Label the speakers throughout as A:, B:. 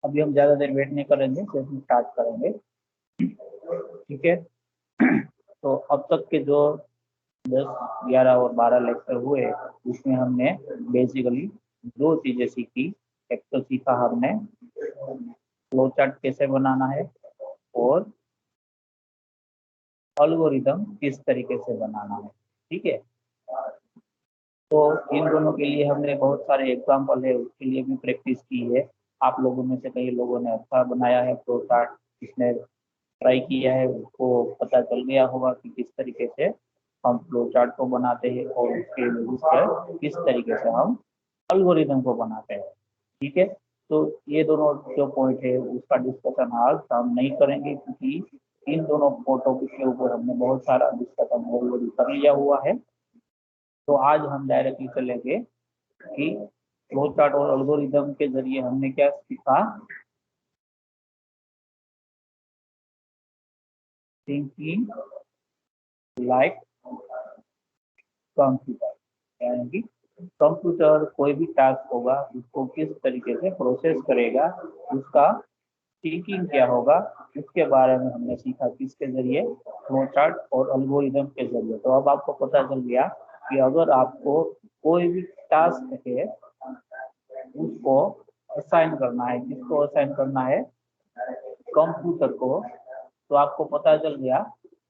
A: अभी हम ज़्यादा देर वेट नहीं करेंगे, सिर्फ स्टार्ट करेंगे। ठीक है, तो अब तक के जो 10, 11 और 12 लेक्चर हुए उसमें हमने बेसिकली दो चीज़ें सीखी। एक तो सीखा हमने फ्लो चार्ट कैसे बनाना है और एल्गोरिदम किस तरीके से बनाना है। ठीक है, तो इन दोनों के लिए हमने बहुत सारे एग्जाम्पल है, उसके लिए भी प्रैक्टिस की है। आप लोगों में से कई लोगों ने अच्छा बनाया है फ्लो चार्ट, जिसने ट्राई किया है उसको पता चल गया होगा कि किस तरीके से हम फ्लो चार्ट को बनाते हैं और उसके बेसिस पर किस तरीके से हम एल्गोरिदम को बनाते हैं। ठीक है, तो ये दोनों जो पॉइंट है उसका डिस्कशन आज हम नहीं करेंगे, क्योंकि इन दोनों टॉपिक के ऊपर हमने बहुत सारा डिस्कशन ऑलरेडी कर लिया हुआ है। तो आज हम डायरेक्टली चलेंगे कि फ्लो चार्ट और एल्गोरिदम के जरिए हमने क्या सीखा। थिंकिंग लाइक कंप्यूटर, यानी कि कंप्यूटर कोई भी टास्क होगा उसको किस तरीके से प्रोसेस करेगा, उसका थिंकिंग क्या होगा, उसके बारे में हमने सीखा किसके जरिए, फ्लो चार्ट और एल्गोरिदम के जरिए। तो अब आपको पता चल गया कि अगर आपको कोई भी टास्क है उसको असाइन करना है, किसको असाइन करना है, कंप्यूटर को, तो आपको पता चल गया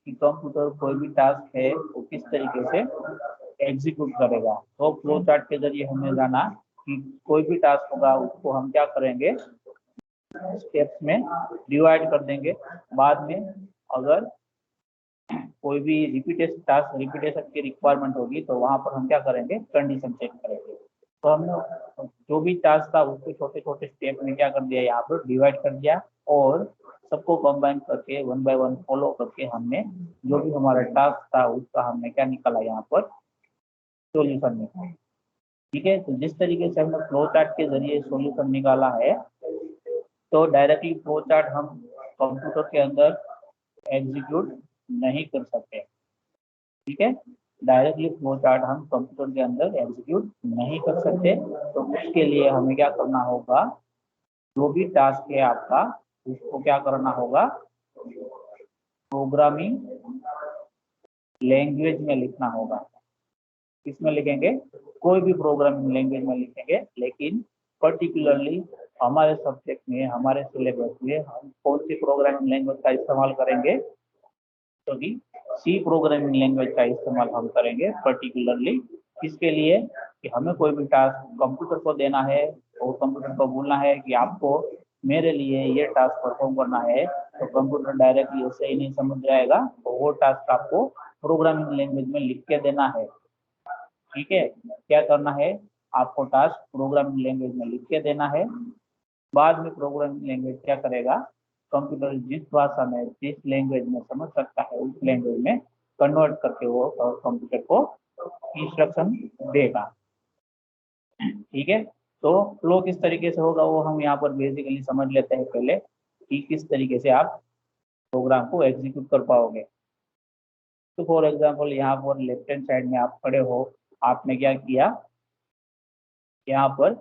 A: कि कंप्यूटर कोई भी टास्क है वो किस तरीके से एग्जीक्यूट करेगा। तो फ्लो चार्ट के जरिए हमने जाना कि कोई भी टास्क होगा उसको हम क्या करेंगे, स्टेप्स में डिवाइड कर देंगे। बाद में अगर कोई भी रिपीटेशन की रिक्वायरमेंट होगी तो वहां पर हम क्या करेंगे, कंडीशन चेक करेंगे। तो हमने जो भी टास्क था उसको छोटे छोटे स्टेप में क्या कर दिया, यहाँ पर डिवाइड कर दिया और सबको कंबाइन करके 1 बाय 1 फॉलो करके हमने जो भी हमारा टास्क था उसका हमने क्या निकाला, यहाँ पर सोल्यूशन निकाला। ठीक है, तो जिस तरीके से हमने फ्लो चार्ट के जरिए सोल्यूशन निकाला है, तो डायरेक्टली फ्लो चार्ट हम कंप्यूटर के अंदर एग्जीक्यूट नहीं कर सकते। ठीक है, डायरेक्टली फ्लो चार्ट हम कंप्यूटर के अंदर एग्जीक्यूट नहीं कर सकते। तो उसके लिए हमें क्या करना होगा, जो भी टास्क है आपका उसको क्या करना होगा, प्रोग्रामिंग लैंग्वेज में लिखना होगा। किसमें लिखेंगे, कोई भी प्रोग्रामिंग लैंग्वेज में लिखेंगे, लेकिन पर्टिकुलरली हमारे सब्जेक्ट में, हमारे सिलेबस में हम कौन सी प्रोग्रामिंग लैंग्वेज का इस्तेमाल करेंगे, तो कि सी प्रोग्रामिंग लैंग्वेज का इस्तेमाल हम करेंगे पर्टिकुलरली। किसके लिए, कि हमें कोई भी टास्क कंप्यूटर को देना है और कंप्यूटर को बोलना है कि आपको मेरे लिए ये टास्क परफॉर्म करना है, तो कंप्यूटर डायरेक्टली ऐसे ही नहीं समझ जाएगा, तो वो टास्क आपको प्रोग्रामिंग लैंग्वेज में लिख के देना है। ठीक है, क्या करना है, आपको टास्क प्रोग्रामिंग लैंग्वेज में लिख के देना है। बाद में प्रोग्रामिंग लैंग्वेज क्या करेगा, कंप्यूटर जिस भाषा में, जिस लैंग्वेज में समझ सकता है उस लैंग्वेज में कन्वर्ट करके वो कंप्यूटर को इंस्ट्रक्शन देगा। ठीक है, तो फ्लो किस तरीके से होगा वो हम यहाँ पर बेसिकली समझ लेते हैं पहले, कि किस तरीके से आप प्रोग्राम को एग्जीक्यूट कर पाओगे। तो फॉर एग्जाम्पल यहाँ पर लेफ्ट हैंड साइड में आप खड़े हो, आपने क्या किया, यहाँ पर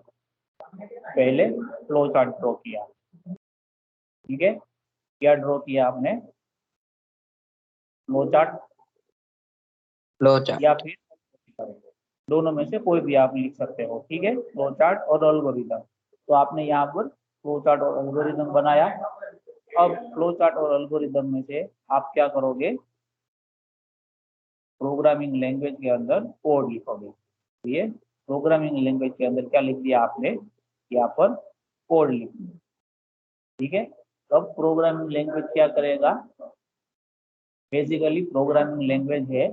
A: पहले फ्लो चार्ट ड्रॉ किया। ठीक है, क्या ड्रॉ किया आपने, फ्लो चार्ट या फिर दोनों में से कोई भी आप लिख सकते हो। ठीक है, फ्लो चार्ट और एल्गोरिदम। तो आपने यहाँ पर फ्लो चार्ट और एल्गोरिदम बनाया। अब फ्लो चार्ट और एल्गोरिदम में से आप क्या करोगे, प्रोग्रामिंग लैंग्वेज के अंदर कोड लिखोगे। ये प्रोग्रामिंग लैंग्वेज के अंदर क्या लिख दिया आपने, यहाँ पर कोड लिख दिया। ठीक है, अब प्रोग्रामिंग लैंग्वेज क्या करेगा, बेसिकली प्रोग्रामिंग लैंग्वेज है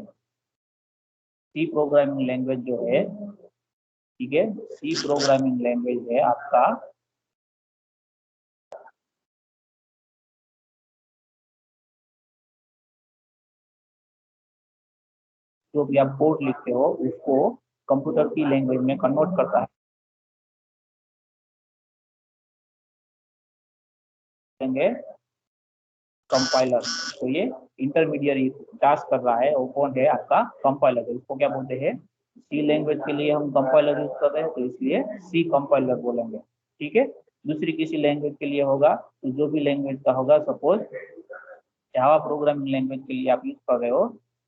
A: सी प्रोग्रामिंग लैंग्वेज जो है। ठीक है, सी प्रोग्रामिंग लैंग्वेज है आपका जो भी आप कोड लिखते हो उसको कंप्यूटर की लैंग्वेज में कन्वर्ट करता है कंपाइलर। तो ये इंटरमीडिएट टास्क कर रहा है, वो कौन है, आपका कंपाइलर है। इसको क्या बोलते हैं, सी लैंग्वेज के लिए हम कंपाइलर यूज कर रहे हैं तो इसलिए सी कंपाइलर बोलेंगे। ठीक है, दूसरी किसी लैंग्वेज के लिए होगा, तो जो भी लैंग्वेज का होगा, सपोज जावा प्रोग्रामिंग लैंग्वेज के लिए आप यूज कर रहे हो,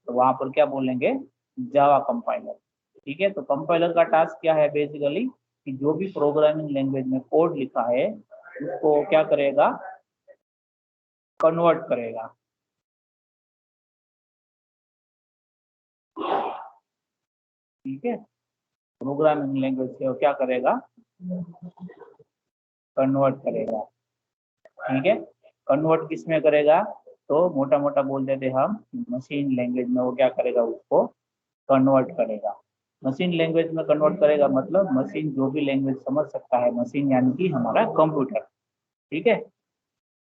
A: तो वहां पर क्या बोलेंगे, जावा कंपाइलर। ठीक है, तो कंपाइलर का टास्क क्या है बेसिकली, कि जो भी प्रोग्रामिंग लैंग्वेज में कोड लिखा है उसको क्या करेगा, कन्वर्ट करेगा। ठीक है, प्रोग्रामिंग लैंग्वेज से वो क्या करेगा, कन्वर्ट करेगा। ठीक है, कन्वर्ट किस में करेगा, तो मोटा मोटा बोल देते हम मशीन लैंग्वेज में वो क्या करेगा, उसको कन्वर्ट करेगा। मशीन लैंग्वेज में कन्वर्ट करेगा मतलब मशीन जो भी लैंग्वेज समझ सकता है, मशीन यानी कि हमारा कंप्यूटर। ठीक है,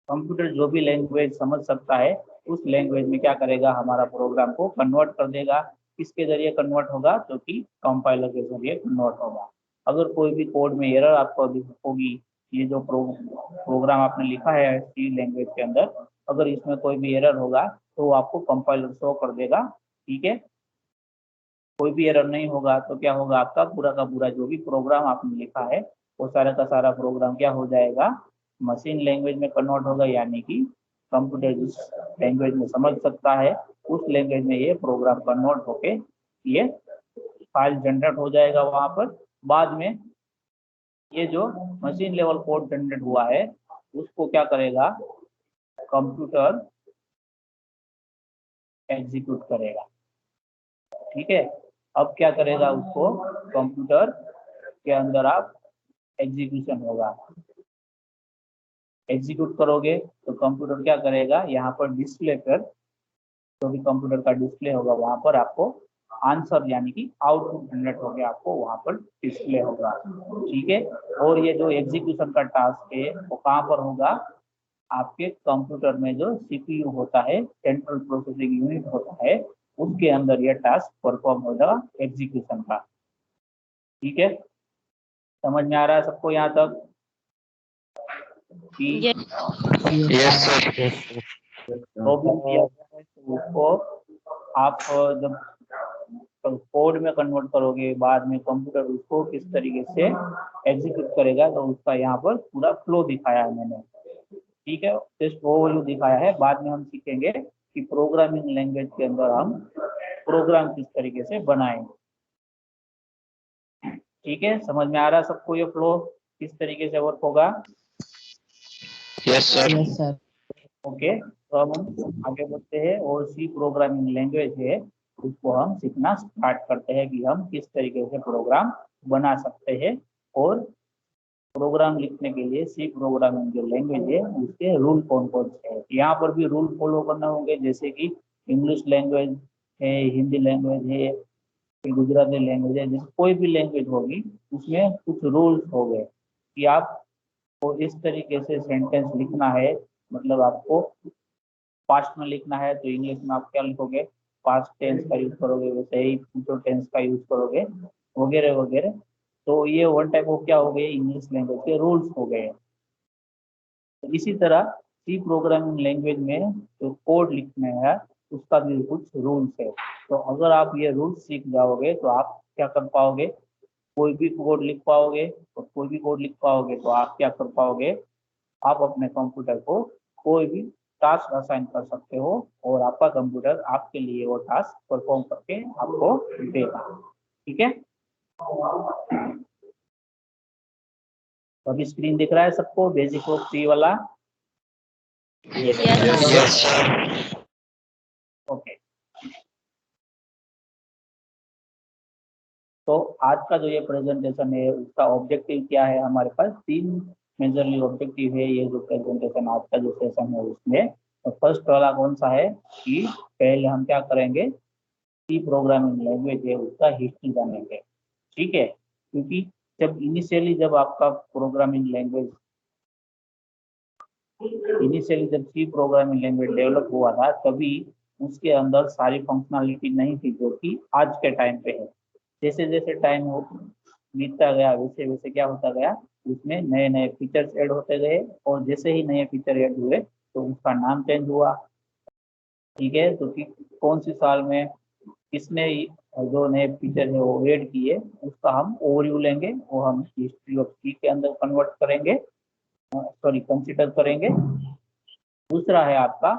A: कंप्यूटर जो भी लैंग्वेज समझ सकता है उस लैंग्वेज में क्या करेगा, हमारा प्रोग्राम को कन्वर्ट कर देगा। किसके जरिए कन्वर्ट होगा, तो कि कंपाइलर के जरिए कन्वर्ट होगा। अगर कोई भी कोड में एरर आपको होगी, ये जो प्रोग्राम आपने लिखा है सी लैंग्वेज के अंदर, अगर इसमें कोई भी एरर होगा तो वो आपको कंपाइलर शो कर देगा। ठीक है, कोई भी एरर नहीं होगा तो क्या होगा, आपका पूरा का पूरा जो भी प्रोग्राम आपने लिखा है वो सारा का सारा प्रोग्राम क्या हो जाएगा, मशीन लैंग्वेज में कन्वर्ट होगा, यानी कि कंप्यूटर जिस लैंग्वेज में समझ सकता है उस लैंग्वेज में ये प्रोग्राम कन्वर्ट होके ये फाइल जनरेट हो जाएगा वहां पर। बाद में ये जो मशीन लेवल कोड जनरेट हुआ है उसको क्या करेगा, कंप्यूटर एग्जीक्यूट करेगा। ठीक है, अब क्या करेगा, उसको कंप्यूटर के अंदर आप एग्जीक्यूशन होगा। एग्जीक्यूट करोगे तो कंप्यूटर क्या करेगा, यहाँ पर डिस्प्ले पर जो भी कंप्यूटर का डिस्प्ले होगा वहां पर आपको आंसर यानी कि आउटपुट जनरेट होकर आपको वहां पर डिस्प्ले होगा। ठीक है, और ये जो एग्जीक्यूशन का टास्क है वो कहाँ पर होगा, आपके कंप्यूटर में जो सीपीयू होता है, सेंट्रल प्रोसेसिंग यूनिट होता है, उसके अंदर यह टास्क परफॉर्म होगा एग्जीक्यूशन का। ठीक है, समझ में आ रहा है सबको यहाँ तक कि
B: यस सर।
A: प्रॉब्लम किया गया है, तो उसको आप जब कोड में कन्वर्ट करोगे बाद में कंप्यूटर उसको किस तरीके से एग्जीक्यूट करेगा, तो उसका यहाँ पर पूरा फ्लो दिखाया है मैंने। ठीक है, जस्ट ओवरव्यू दिखाया है, बाद में हम सीखेंगे कि प्रोग्रामिंग लैंग्वेज के अंदर हम प्रोग्राम किस तरीके से बनाएंगे। ठीक है, समझ में आ रहा है सबको ये फ्लो किस तरीके से वर्क होगा।
B: Yes sir.
A: ओके, तो अब हम आगे बढ़ते हैं और सी प्रोग्रामिंग लैंग्वेज है उसको हम सीखना स्टार्ट करते हैं कि हम किस तरीके से प्रोग्राम बना सकते हैं। और प्रोग्राम लिखने के लिए सी प्रोग्रामिंग जो लैंग्वेज है उसके रूल कौन कौन से हैं, यहाँ पर भी रूल फॉलो करना होंगे, जैसे कि इंग्लिश लैंग्वेज है, हिंदी लैंग्वेज है, फिर गुजराती लैंग्वेज है, जैसे कोई भी लैंग्वेज होगी उसमें कुछ रूल्स हो गए कि आपको इस तरीके से सेंटेंस लिखना है। मतलब आपको पास्ट में लिखना है तो इंग्लिश में आप क्या लिखोगे, पास्ट टेंस का यूज करोगे, वैसे ही फ्यूचर टेंस का यूज करोगे, वगैरह वगैरह। तो ये वन टाइप ऑफ क्या हो गए, इंग्लिश लैंग्वेज के रूल्स हो गए। तो इसी तरह सी प्रोग्रामिंग लैंग्वेज में जो कोड लिखना है उसका भी कुछ रूल्स है। तो अगर आप ये रूल्स सीख जाओगे तो आप क्या कर पाओगे, कोई भी कोड लिख पाओगे, और कोई भी कोड लिख पाओगे तो आप क्या कर पाओगे, आप अपने कंप्यूटर को कोई भी टास्क असाइन कर सकते हो और आपका कंप्यूटर आपके लिए वो टास्क परफॉर्म करके आपको देगा। ठीक है, तो अभी स्क्रीन दिख रहा है सबको, बेसिक ऑफ सी वाला।
B: Yes sir.
A: ओके, तो आज का जो ये प्रेजेंटेशन है उसका ऑब्जेक्टिव क्या है, हमारे पास तीन मेजरली ऑब्जेक्टिव है ये जो प्रेजेंटेशन आज का जो सेशन है उसमें। तो फर्स्ट वाला कौन सा है कि पहले हम क्या करेंगे, सी प्रोग्रामिंग लैंग्वेज है उसका हिस्ट्री जानेंगे। ठीक है, क्योंकि जब इनिशियली जब आपका प्रोग्रामिंग लैंग्वेज इनिशियली जब सी प्रोग्रामिंग लैंग्वेज डेवलप हुआ था तभी उसके अंदर सारी फंक्शनलिटी नहीं थी जो कि आज के टाइम पे है। जैसे जैसे टाइम हो बीतता गया वैसे वैसे क्या होता गया, उसमें नए नए फीचर्स ऐड होते गए, और जैसे ही नए फीचर ऐड हुए तो उसका नाम चेंज हुआ। ठीक है, तो कि कौन सी साल में किसने जो नए फीचर है वो ऐड किए उसका हम ओवरव्यू लेंगे, वो हम हिस्ट्री ऑफ सी के अंदर कन्वर्ट करेंगे। सॉरी कंसिडर करेंगे। दूसरा है आपका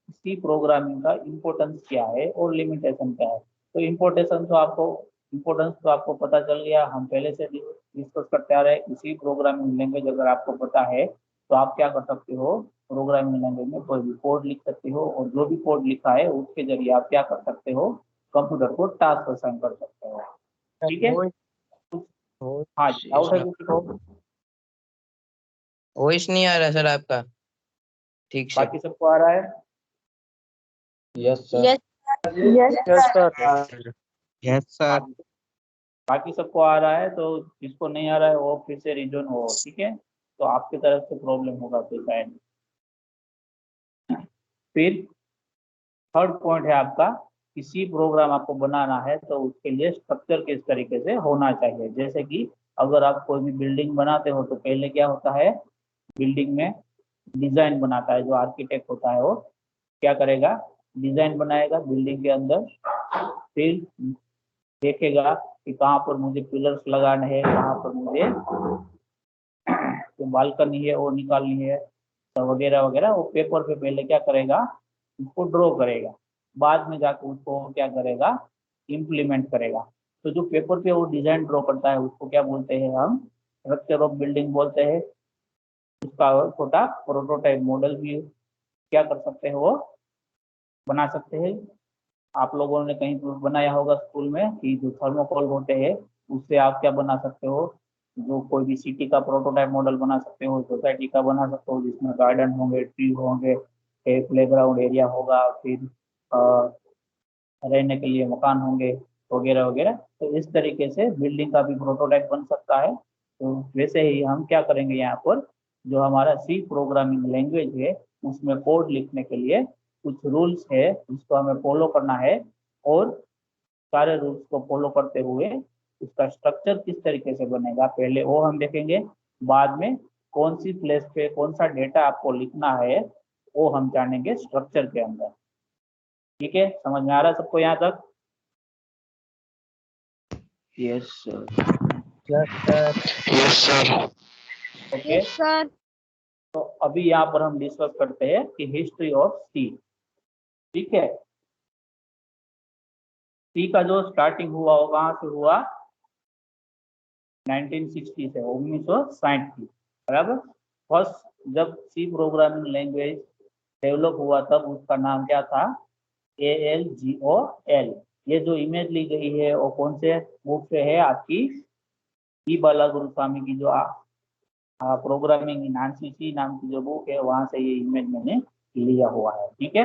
A: सी प्रोग्रामिंग का इम्पोर्टेंस क्या है और लिमिटेशन क्या है। तो इम्पोर्टेंस तो आपको पता चल गया, हम पहले से डिस्कस करते आ रहे हैं। इसी प्रोग्रामिंग लैंग्वेज अगर आपको पता है तो आप क्या कर सकते हो, प्रोग्रामिंग लैंग्वेज में कोई भी कोड लिख सकते हो, और जो भी कोड लिखा है उसके जरिए आप क्या कर सकते हो, कंप्यूटर को टास्क असाइन कर सकते हो। ठीक है, हाँ डाउट है किसी को?
B: वॉइस नहीं आ रहा सर आपका ठीक से।
A: बाकी सबको आ रहा है?
C: Yes sir.
D: Yes
C: yes sir.
B: Yes sir.
A: बाकी सबको आ रहा है, तो जिसको नहीं आ रहा है वो फिर से रिजोन हो, ठीक है। तो आपकी तरफ से प्रॉब्लम होगा फिर शायद। फिर थर्ड पॉइंट है आपका, किसी प्रोग्राम आपको बनाना है तो उसके लिए स्ट्रक्चर किस तरीके से होना चाहिए। जैसे कि अगर आप कोई भी बिल्डिंग बनाते हो तो पहले क्या होता है, बिल्डिंग में डिजाइन बनाता है जो आर्किटेक्ट होता है, वो क्या करेगा, डिजाइन बनाएगा बिल्डिंग के अंदर। फिर देखेगा कि कहाँ पर मुझे पिलर्स लगाने हैं, कहाँ पर मुझे जो बालकनी है वो निकालनी है, तो वगैरह वगैरह वो पेपर पे पहले क्या करेगा, उसको ड्रॉ करेगा। बाद में जाकर उसको क्या करेगा, इम्प्लीमेंट करेगा। तो जो पेपर पे वो डिजाइन ड्रॉ करता है उसको क्या बोलते हैं हम, स्ट्रक्चर ऑफ बिल्डिंग बोलते हैं। उसका छोटा प्रोटोटाइप मॉडल भी क्या कर सकते हैं, वो बना सकते हैं। आप लोगों ने कहीं तो बनाया होगा स्कूल में कि जो थर्मोकोल होते हैं उससे आप क्या बना सकते हो, जो कोई भी सिटी का प्रोटोटाइप मॉडल बना सकते हो, सोसाइटी का बना सकते हो, जिसमें गार्डन होंगे, ट्री होंगे, प्लेग्राउंड एरिया होगा, फिर रहने के लिए मकान होंगे, वगैरह वगैरह। तो इस तरीके से बिल्डिंग का भी प्रोटोटाइप बन सकता है। तो वैसे ही हम क्या करेंगे यहाँ पर, जो हमारा सी प्रोग्रामिंग लैंग्वेज है उसमें कोड लिखने के लिए कुछ रूल्स है जिसको हमें फॉलो करना है, और सारे रूल्स को फॉलो करते हुए उसका स्ट्रक्चर किस तरीके से बनेगा पहले वो हम देखेंगे। बाद में कौन सी प्लेस पे कौन सा डेटा आपको लिखना है वो हम जानेंगे स्ट्रक्चर के अंदर। ठीक है, समझ में आ रहा है सबको यहाँ तक?
B: Yes sir.
C: Yes sir.
A: Okay,
D: yes sir.
A: तो अभी यहाँ पर हम डिस्कस करते हैं कि हिस्ट्री ऑफ सी। ठीक है, सी का जो स्टार्टिंग हुआ वो कहाँ से हुआ, 1960 से, 1960 की, बराबर। फर्स्ट जब सी प्रोग्रामिंग लैंग्वेज डेवलप हुआ तब उसका नाम क्या था, ALGOL। ये जो इमेज ली गई है वो कौन से बुक से है, आपकी ई बाला गुरुस्वामी की जो प्रोग्रामिंग इन ANSYS नाम की जो बुक है वहां से ये इमेज मैंने लिया हुआ है। ठीक है,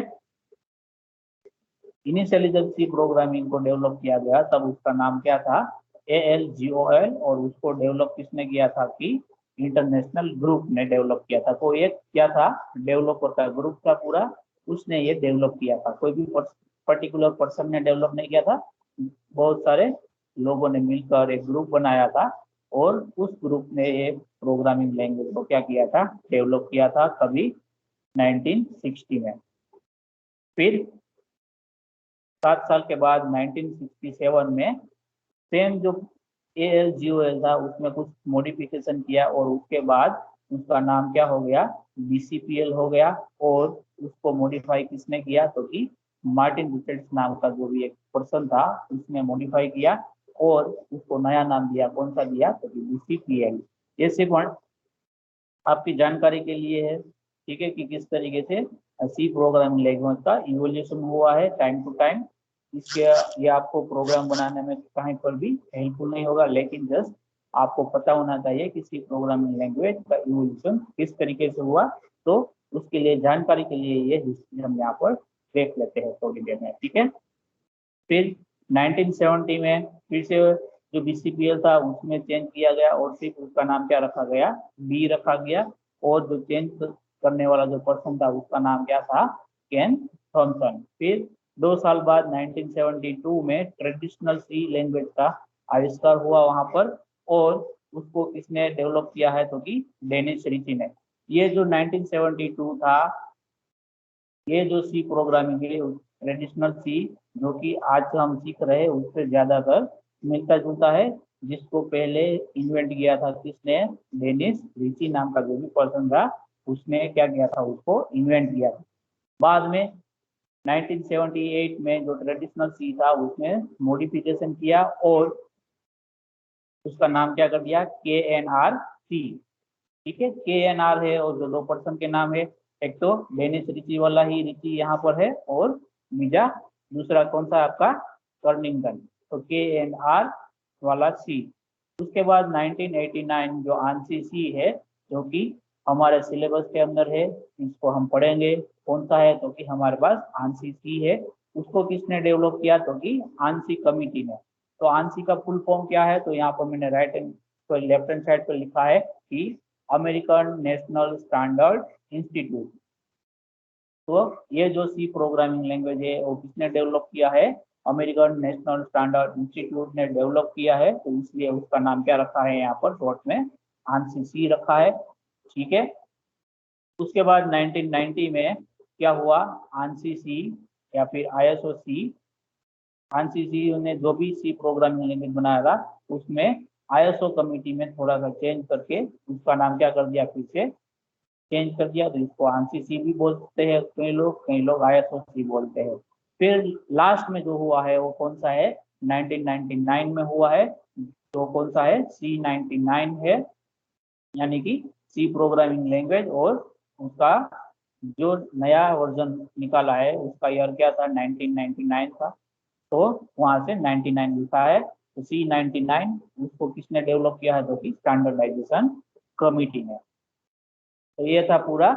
A: इनिशियली जब सी प्रोग्रामिंग को डेवलप किया गया तब उसका नाम क्या था, ALGOL, और उसको डेवलप किसने किया था कि इंटरनेशनल ग्रुप ने डेवलप किया था। तो एक क्या था, डेवलपर का ग्रुप था पूरा, उसने ये डेवलप किया था, कोई भी पर्टिकुलर पर्सन ने डेवलप नहीं किया था, बहुत सारे लोगों ने मिलकर एक ग्रुप बनाया था, और उस ग्रुप ने ये प्रोग्रामिंग लैंग्वेज को क्या किया था, डेवलप किया था कभी 1960 में। फिर 7 साल के बाद 1967 में सेम जो ALGOL था उसमें कुछ मॉडिफिकेशन किया, और उसके बाद उसका नाम क्या हो गया, BCPL हो गया। और उसको मॉडिफाई किसने किया, तो कि मार्टिन रिचर्ड्स नाम का जो भी एक पर्सन था उसने मॉडिफाई किया, और उसको नया नाम दिया, कौन सा दिया, तो कि BCPL। ये सिर्फ आपकी जानकारी के लिए है, ठीक है, कि किस तरीके से सी प्रोग्रामिंग लैंग्वेज का इवोल्यूशन हुआ है टाइम टू टाइम। इसके ये आपको प्रोग्राम बनाने में कहीं पर भी हेल्पफुल नहीं होगा, लेकिन जस्ट आपको पता होना चाहिए कि सी प्रोग्रामिंग लैंग्वेज का इवोल्यूशन किस तरीके से हुआ। तो उसके लिए जानकारी के लिए ये हिस्ट्री हम यहाँ पर देख लेते हैं थोड़ी देर में। ठीक है, फिर 1970 में फिर से जो BCPL था उसमें चेंज किया गया, और सिर्फ उसका नाम क्या रखा गया, बी रखा गया। और जो चेंज करने वाला जो पर्सन था उसका नाम क्या था, केन थॉमसन। फिर 2 साल बाद 1972 में ट्रेडिशनल सी लैंग्वेज का आविष्कार हुआ वहां पर, और उसको किसने डेवलप किया है, तो कि डेनिस रिची ने। ये जो 1972 था, ये जो सी प्रोग्रामिंग है ट्रेडिशनल सी जो कि आज हम सीख रहे हैं उससे ज्यादातर मिलता जुलता है। जिसको पहले इन्वेंट किया था किसने, डेनिस रिची नाम का जो भी पर्सन था उसने क्या किया था, उसको इन्वेंट किया था। बाद में 1978 में जो ट्रेडिशनल सी था उसने मॉडिफिकेशन किया और उसका नाम क्या कर दिया, KNR-C। ठीक है, KNR है और जो 2 पर्सन के नाम है, एक तो डेनिस रिची वाला ही रिची यहाँ पर है और बीजा दूसरा कौन सा आपका, कर्निंगटन। तो KNR वाला C। उसके बाद 1989 जो आंसी सी है जो कि हमारे सिलेबस के अंदर है, इसको हम पढ़ेंगे। कौन सा है, तो कि हमारे पास आंसी सी है। उसको किसने डेवलप किया, तो कि आंसी कमिटी ने। तो आंसी का फुल फॉर्म क्या है, तो यहाँ पर मैंने राइट एंड तो लेफ्ट हैंड साइड पर लिखा है कि अमेरिकन नेशनल स्टैंडर्ड इंस्टीट्यूट। तो ये जो सी प्रोग्रामिंग लैंग्वेज है वो किसने डेवलप किया है, अमेरिकन नेशनल स्टैंडर्ड इंस्टीट्यूट ने डेवलप किया है। तो इसलिए उसका नाम क्या रखा है यहाँ पर शॉर्ट में, आंसी सी रखा है। ठीक है, उसके बाद 1990 में क्या हुआ, आंसी सी या फिर ISO सी, आंसी सी ने जो भी सी प्रोग्रामिंग लैंग्वेज बनाया था उसमें ISO कमिटी में थोड़ा सा चेंज करके उसका नाम क्या कर दिया, फिर से चेंज कर दिया। तो इसको आंसी सी भी बोलते हैं कई लोग ISO सी बोलते हैं। फिर लास्ट में जो हुआ है वो कौन सा है, 1999 में हुआ है। तो कौन सा है, C99 है, यानी कि सी प्रोग्रामिंग लैंग्वेज। और उसका जो नया वर्जन निकाला है उसका ईयर क्या था, 1999 था। तो वहां से 99 लिखा है। तो C99 उसको किसने डेवलप किया है, तो कि स्टैंडर्डाइजेशन कमिटी ने। तो ये था पूरा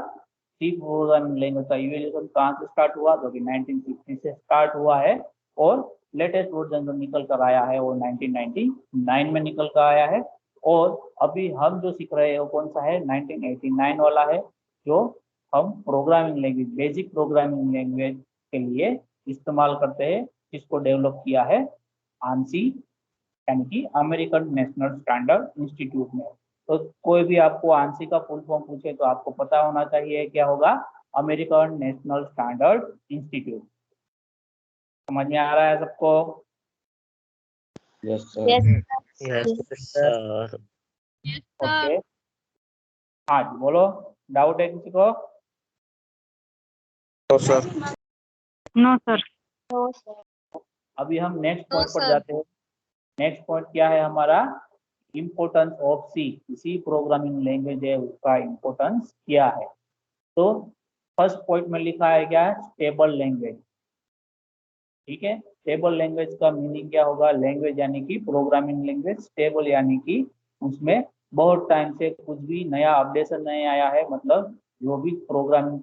A: सी प्रोग्रामिंग लैंग्वेज का इवोल्यूशन कहाँ से स्टार्ट हुआ, तो कि 1960 से स्टार्ट हुआ है और लेटेस्ट वर्जन जो निकल कर आया है वो 1999 में निकल कर आया है। और अभी हम जो सीख रहे हैं वो कौन सा है, 1989 वाला है, जो हम programming language, basic programming language के लिए इस्तेमाल करते हैं, जिसको डेवलप किया है आंसी यानी कि अमेरिकन नेशनल स्टैंडर्ड इंस्टीट्यूट में। तो कोई भी आपको आंसी का फुल फॉर्म पूछे तो आपको पता होना चाहिए क्या होगा, अमेरिकन नेशनल स्टैंडर्ड इंस्टीट्यूट। समझ में आ रहा है सबको?
C: Yes, sir.
B: Yes sir.
A: Okay, हाँ जी बोलो, डाउट है किसी को?
C: No, sir.
D: No sir.
A: अभी हम नेक्स्ट पॉइंट पर जाते हैं। नेक्स्ट पॉइंट क्या है हमारा, importance of C programming language है उसका इम्पोर्टेंस क्या है। तो फर्स्ट पॉइंट में लिखा है क्या है, स्टेबल लैंग्वेज। ठीक है, स्टेबल लैंग्वेज का मीनिंग क्या होगा, लैंग्वेज यानी कि प्रोग्रामिंग लैंग्वेज, स्टेबल यानी कि उसमें बहुत टाइम से कुछ भी नया अपडेशन नहीं आया है, मतलब जो भी प्रोग्रामिंग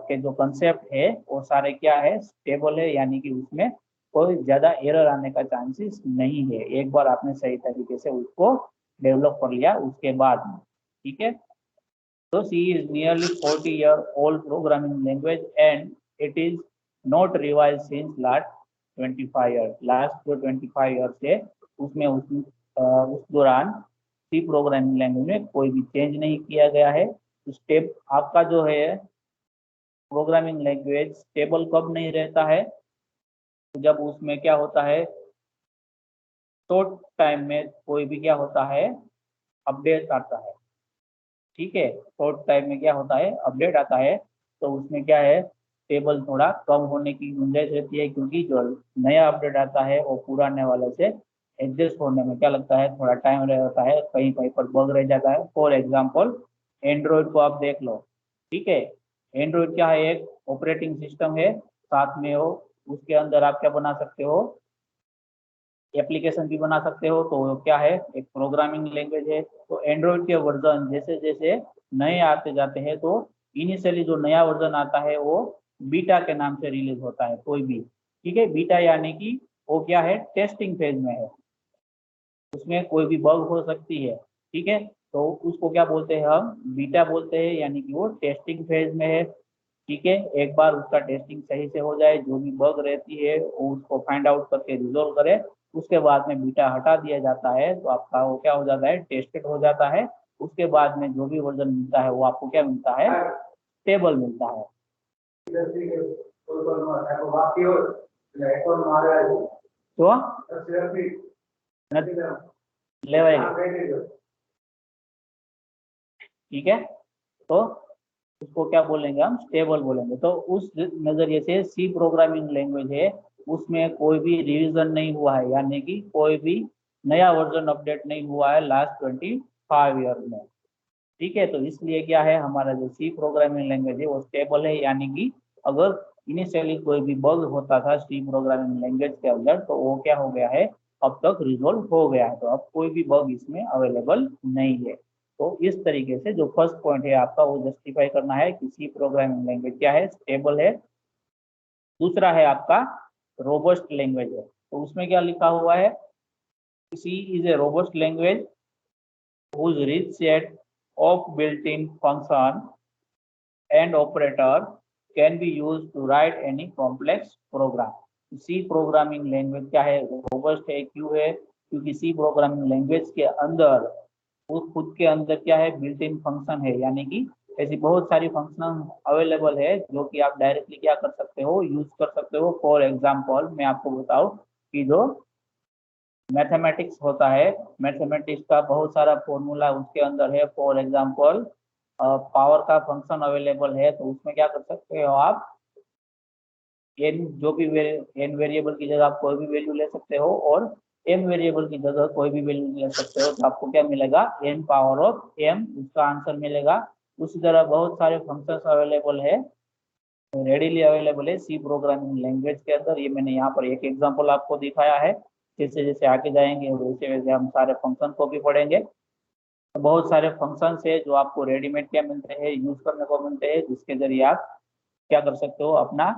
A: के जो कंसेप्ट है वो सारे क्या है, स्टेबल है, यानी कि उसमें कोई ज्यादा एरर आने का चांसेस नहीं है, एक बार आपने सही तरीके से उसको डेवलप कर लिया उसके बाद में। ठीक है, so C is nearly 40-year-old programming language and it is not revised since last 25 years. Last जो 25 years है उसमें उस दौरान C प्रोग्रामिंग लैंग्वेज में कोई भी चेंज नहीं किया गया है। स्टेप आपका जो है प्रोग्रामिंग लैंग्वेज स्टेबल कब नहीं रहता है, जब उसमें क्या होता है, शॉर्ट टाइम में कोई भी क्या होता है, अपडेट आता है। ठीक है, शॉर्ट टाइम में क्या होता है, अपडेट आता है, तो उसमें क्या है, टेबल थोड़ा कम होने की गुंजाइश रहती है, क्योंकि जो नया अपडेट आता है वो पुराने वाले से एडजस्ट होने में क्या लगता है, थोड़ा टाइम रहता है, कहीं कहीं पर बग रह जाता है। फॉर एग्जाम्पल एंड्रॉयड को आप देख लो। ठीक है, एंड्रॉयड क्या है, एक ऑपरेटिंग सिस्टम है, साथ में हो उसके अंदर आप क्या बना सकते हो, एप्लीकेशन भी बना सकते हो। तो क्या है, एक प्रोग्रामिंग लैंग्वेज है। तो एंड्रॉइड के वर्जन जैसे जैसे नए आते जाते हैं, तो इनिशियली जो नया वर्जन आता है वो बीटा के नाम से रिलीज होता है कोई भी। ठीक है, बीटा यानी कि वो क्या है, टेस्टिंग फेज में है, उसमें कोई भी बग हो सकती है। ठीक है, तो उसको क्या बोलते हैं, हम बीटा बोलते हैं, यानी कि वो टेस्टिंग फेज में है। ठीक है, एक बार उसका टेस्टिंग सही से हो जाए, जो भी बग रहती है वो उसको फाइंड आउट करके रिजोल्व करे, उसके बाद में बीटा हटा दिया जाता है, तो आपका वो क्या हो जाता है, टेस्टेड हो जाता है। उसके बाद में जो भी वर्जन मिलता है वो आपको क्या मिलता है, स्टेबल मिलता है। तो लेवल, ठीक है। तो उसको क्या बोलेंगे हम, स्टेबल बोलेंगे। तो उस नजरिए से सी प्रोग्रामिंग लैंग्वेज है, उसमें कोई भी रिवीजन नहीं हुआ है, यानी कि कोई भी नया वर्जन अपडेट नहीं हुआ है लास्ट 25 ईयर में, ठीक है। तो इसलिए क्या है, हमारा जो सी प्रोग्रामिंग लैंग्वेज है वो स्टेबल है, यानी कि अगर इनिशियली कोई भी बग होता था सी प्रोग्रामिंग लैंग्वेज के अंदर, तो वो क्या हो गया है, अब तक रिजोल्व हो गया है। तो अब कोई भी बग इसमें अवेलेबल नहीं है। तो इस तरीके से जो फर्स्ट पॉइंट है आपका, वो जस्टिफाई करना है कि सी प्रोग्रामिंग लैंग्वेज क्या है, स्टेबल है। दूसरा है आपका रोबस्ट लैंग्वेज है। तो उसमें क्या लिखा हुआ है, C is a robust language whose rich set of built-in function and operator can be used to write any complex program। C programming language क्या है, रोबस्ट है। क्यों है, क्योंकि सी प्रोग्रामिंग लैंग्वेज के अंदर वो खुद के अंदर क्या है, बिल्ट इन फंक्शन है, यानी कि ऐसी बहुत सारी फंक्शन अवेलेबल है जो कि आप डायरेक्टली क्या कर सकते हो, यूज कर सकते हो। फॉर एग्जाम्पल मैं आपको बताऊं कि जो मैथमेटिक्स होता है, मैथमेटिक्स का बहुत सारा फॉर्मूला उसके अंदर है। फॉर एग्जांपल पावर का फंक्शन अवेलेबल है, तो उसमें क्या कर सकते हो आप, एन जो भी एन वेरिएबल की जगह आप कोई भी वैल्यू ले सकते हो, और एम वेरिएबल की जगह कोई भी वैल्यू ले सकते हो। तो आपको क्या मिलेगा, एन पावर ऑफ एम, उसका आंसर मिलेगा। उसी तरह बहुत सारे फंक्शंस अवेलेबल है, रेडीली अवेलेबल है सी प्रोग्रामिंग लैंग्वेज के अंदर। ये मैंने यहाँ पर एक एग्जांपल आपको दिखाया है। जैसे जैसे आगे जाएंगे वैसे वैसे हम सारे फंक्शन को भी पढ़ेंगे। तो बहुत सारे फंक्शंस है जो आपको रेडीमेड क्या मिलते हैं, यूज करने को मिलते हैं, जिसके जरिए आप क्या कर सकते हो, अपना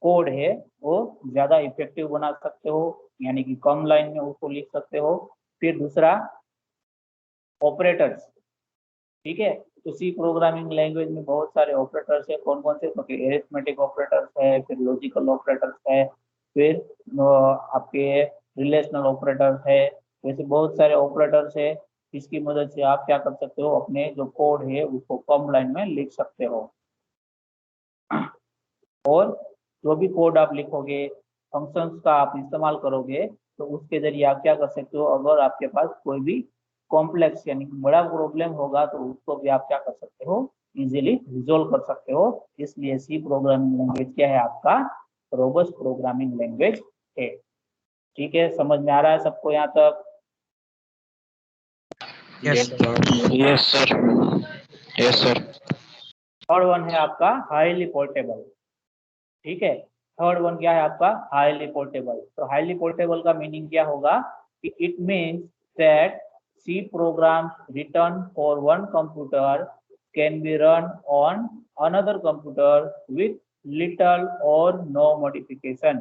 A: कोड है वो ज्यादा इफेक्टिव बना सकते हो, यानी कि कम लाइन में उसको लिख सकते हो। फिर दूसरा ऑपरेटर्स, ठीक है। तो सी प्रोग्रामिंग लैंग्वेज में बहुत सारे ऑपरेटर्स है। कौन कौन से, तो एरिथमेटिक ऑपरेटर्स है, फिर लॉजिकल ऑपरेटर्स है, फिर आपके रिलेशनल ऑपरेटर्स है। वैसे बहुत सारे ऑपरेटर्स है, इसकी मदद से आप क्या कर सकते हो, अपने जो कोड है उसको कम लाइन में लिख सकते हो। और जो भी कोड आप लिखोगे, फंक्शंस का आप इस्तेमाल करोगे, तो उसके जरिए आप क्या कर सकते हो, अगर आपके पास कोई भी कॉम्प्लेक्स यानी कि बड़ा प्रॉब्लम होगा, तो उसको भी आप क्या कर सकते हो, इजीली रिजोल्व कर सकते हो। इसलिए सी प्रोग्रामिंग लैंग्वेज क्या है, आपका रोबस्ट प्रोग्रामिंग लैंग्वेज है। ठीक है, समझ में आ रहा है सबको यहाँ तक?
B: Yes, sir.
C: Yes, sir. Yes, sir.
A: Third one है आपका हाईली पोर्टेबल, ठीक है। थर्ड वन क्या है आपका, हाईली पोर्टेबल। तो हाईली पोर्टेबल का मीनिंग क्या होगा कि it means that C programs written for one computer can be run on another computer with little or no modification,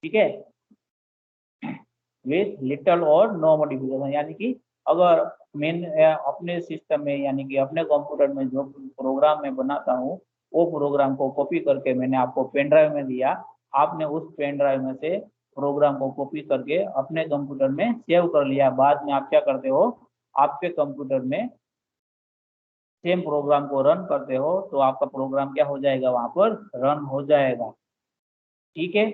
A: ठीक है, with little or no modification. यानी कि अगर मैं अपने सिस्टम में यानी कि अपने कंप्यूटर में जो प्रोग्राम मैं बनाता हूँ, वो प्रोग्राम को कॉपी करके मैंने आपको पेन ड्राइव में दिया, आपने उस पेन ड्राइव में से प्रोग्राम को कॉपी करके अपने कंप्यूटर में सेव कर लिया। बाद में आप क्या करते हो, आपके कंप्यूटर में सेम प्रोग्राम को रन करते हो, तो आपका प्रोग्राम क्या हो जाएगा, वहां पर रन हो जाएगा, ठीक है।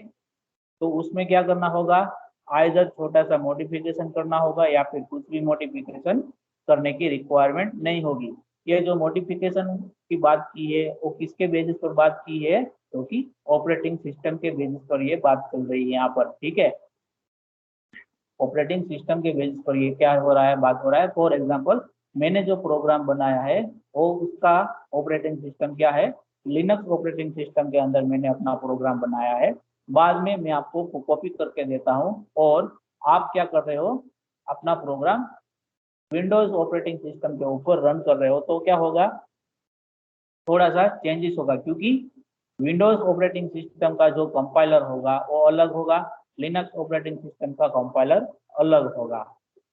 A: तो उसमें क्या करना होगा, आइदर छोटा सा मॉडिफिकेशन करना होगा या फिर कुछ भी मॉडिफिकेशन करने की रिक्वायरमेंट नहीं होगी। ये जो मॉडिफिकेशन की बात की है वो किसके बेसिस पर बात की है, क्योंकि तो ऑपरेटिंग सिस्टम के बेसिस पर ये बात चल रही है यहाँ पर, ठीक है। ऑपरेटिंग सिस्टम के बेसिस पर ये क्या हो रहा है, बात हो रहा है। फॉर एग्जाम्पल मैंने जो प्रोग्राम बनाया है वो उसका ऑपरेटिंग सिस्टम क्या है, लिनक्स ऑपरेटिंग सिस्टम के अंदर मैंने अपना प्रोग्राम बनाया है। बाद में मैं आपको कॉपी करके देता हूँ और आप क्या कर रहे हो, अपना प्रोग्राम विंडोज ऑपरेटिंग सिस्टम के ऊपर रन कर रहे हो, तो क्या होगा, थोड़ा सा चेंजेस होगा, क्योंकि विंडोज ऑपरेटिंग सिस्टम का जो कंपाइलर होगा वो अलग होगा, लिनक्स ऑपरेटिंग सिस्टम का कंपाइलर अलग होगा,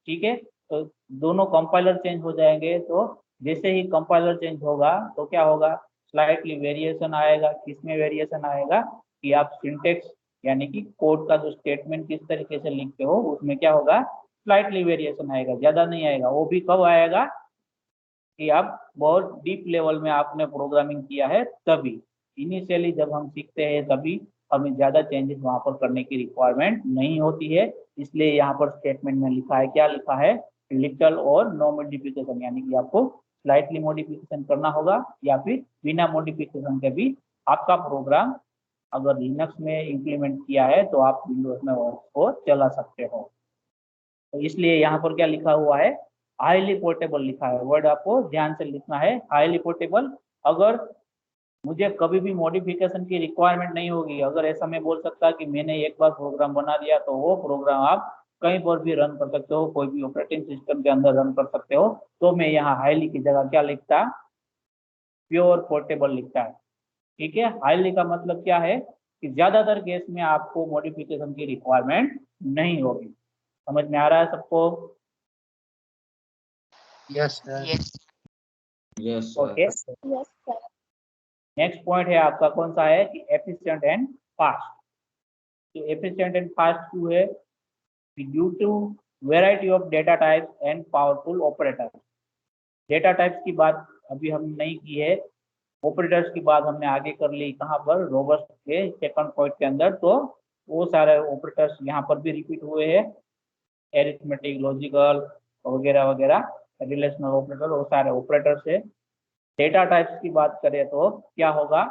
A: ठीक है। तो दोनों कंपाइलर चेंज हो जाएंगे। तो जैसे ही कंपाइलर चेंज होगा तो क्या होगा, स्लाइटली वेरिएशन आएगा। किसमें वेरिएशन आएगा कि आप सिंटेक्स यानी कि कोड का जो स्टेटमेंट किस तरीके से लिखते हो उसमें क्या होगा, स्लाइटली वेरिएशन आएगा, ज्यादा नहीं आएगा। वो भी कब आएगा कि आप बहुत डीप लेवल में आपने प्रोग्रामिंग किया है तभी। इनिशियली जब हम सीखते हैं तभी हमें ज्यादा चेंजेस वहां पर करने की रिक्वायरमेंट नहीं होती है। इसलिए यहाँ पर स्टेटमेंट में लिखा है, क्या लिखा है, लिटल और नो मॉडिफिकेशन, यानी कि आपको स्लाइटली मॉडिफिकेशन करना होगा या फिर बिना मॉडिफिकेशन के भी आपका प्रोग्राम अगर लिनक्स में इंप्लीमेंट किया है तो आप विंडोज में उसको चला सकते हो। तो इसलिए यहाँ पर क्या लिखा हुआ है, हाईली पोर्टेबल लिखा है। वर्ड आपको ध्यान से लिखना है, हाईली पोर्टेबल। अगर मुझे कभी भी मॉडिफिकेशन की रिक्वायरमेंट नहीं होगी, अगर ऐसा मैं बोल सकता कि मैंने एक बार प्रोग्राम बना दिया तो वो प्रोग्राम आप कहीं पर भी रन कर सकते हो, कोई भी ऑपरेटिंग सिस्टम के अंदर रन कर सकते हो, तो मैं यहाँ हाईली की जगह क्या लिखता, प्योर पोर्टेबल लिखता है। ठीक है, हाईली का मतलब क्या है कि ज्यादातर केस में आपको मॉडिफिकेशन की रिक्वायरमेंट नहीं होगी। समझ में आ रहा है सबको?
E: Yes sir.
B: Yes
A: okay, next point है आपका कौन सा है कि एफिशिएंट एंड फास्ट। तो एफिशिएंट एंड फास्ट क्यों है, due to variety of data types and powerful operators. Data types की बात अभी हम नहीं की है, ऑपरेटर्स की बात हमने आगे कर ली, कहाँ पर, रोबस्ट के सेकंड पॉइंट के अंदर। तो वो सारे ऑपरेटर्स यहाँ पर भी रिपीट हुए हैं, एरिथमेटिक, लॉजिकल वगैरह वगैरह, रिलेशनल ऑपरेटर, वो सारे ऑपरेटर्स है। डेटा टाइप्स की बात करें तो क्या होगा,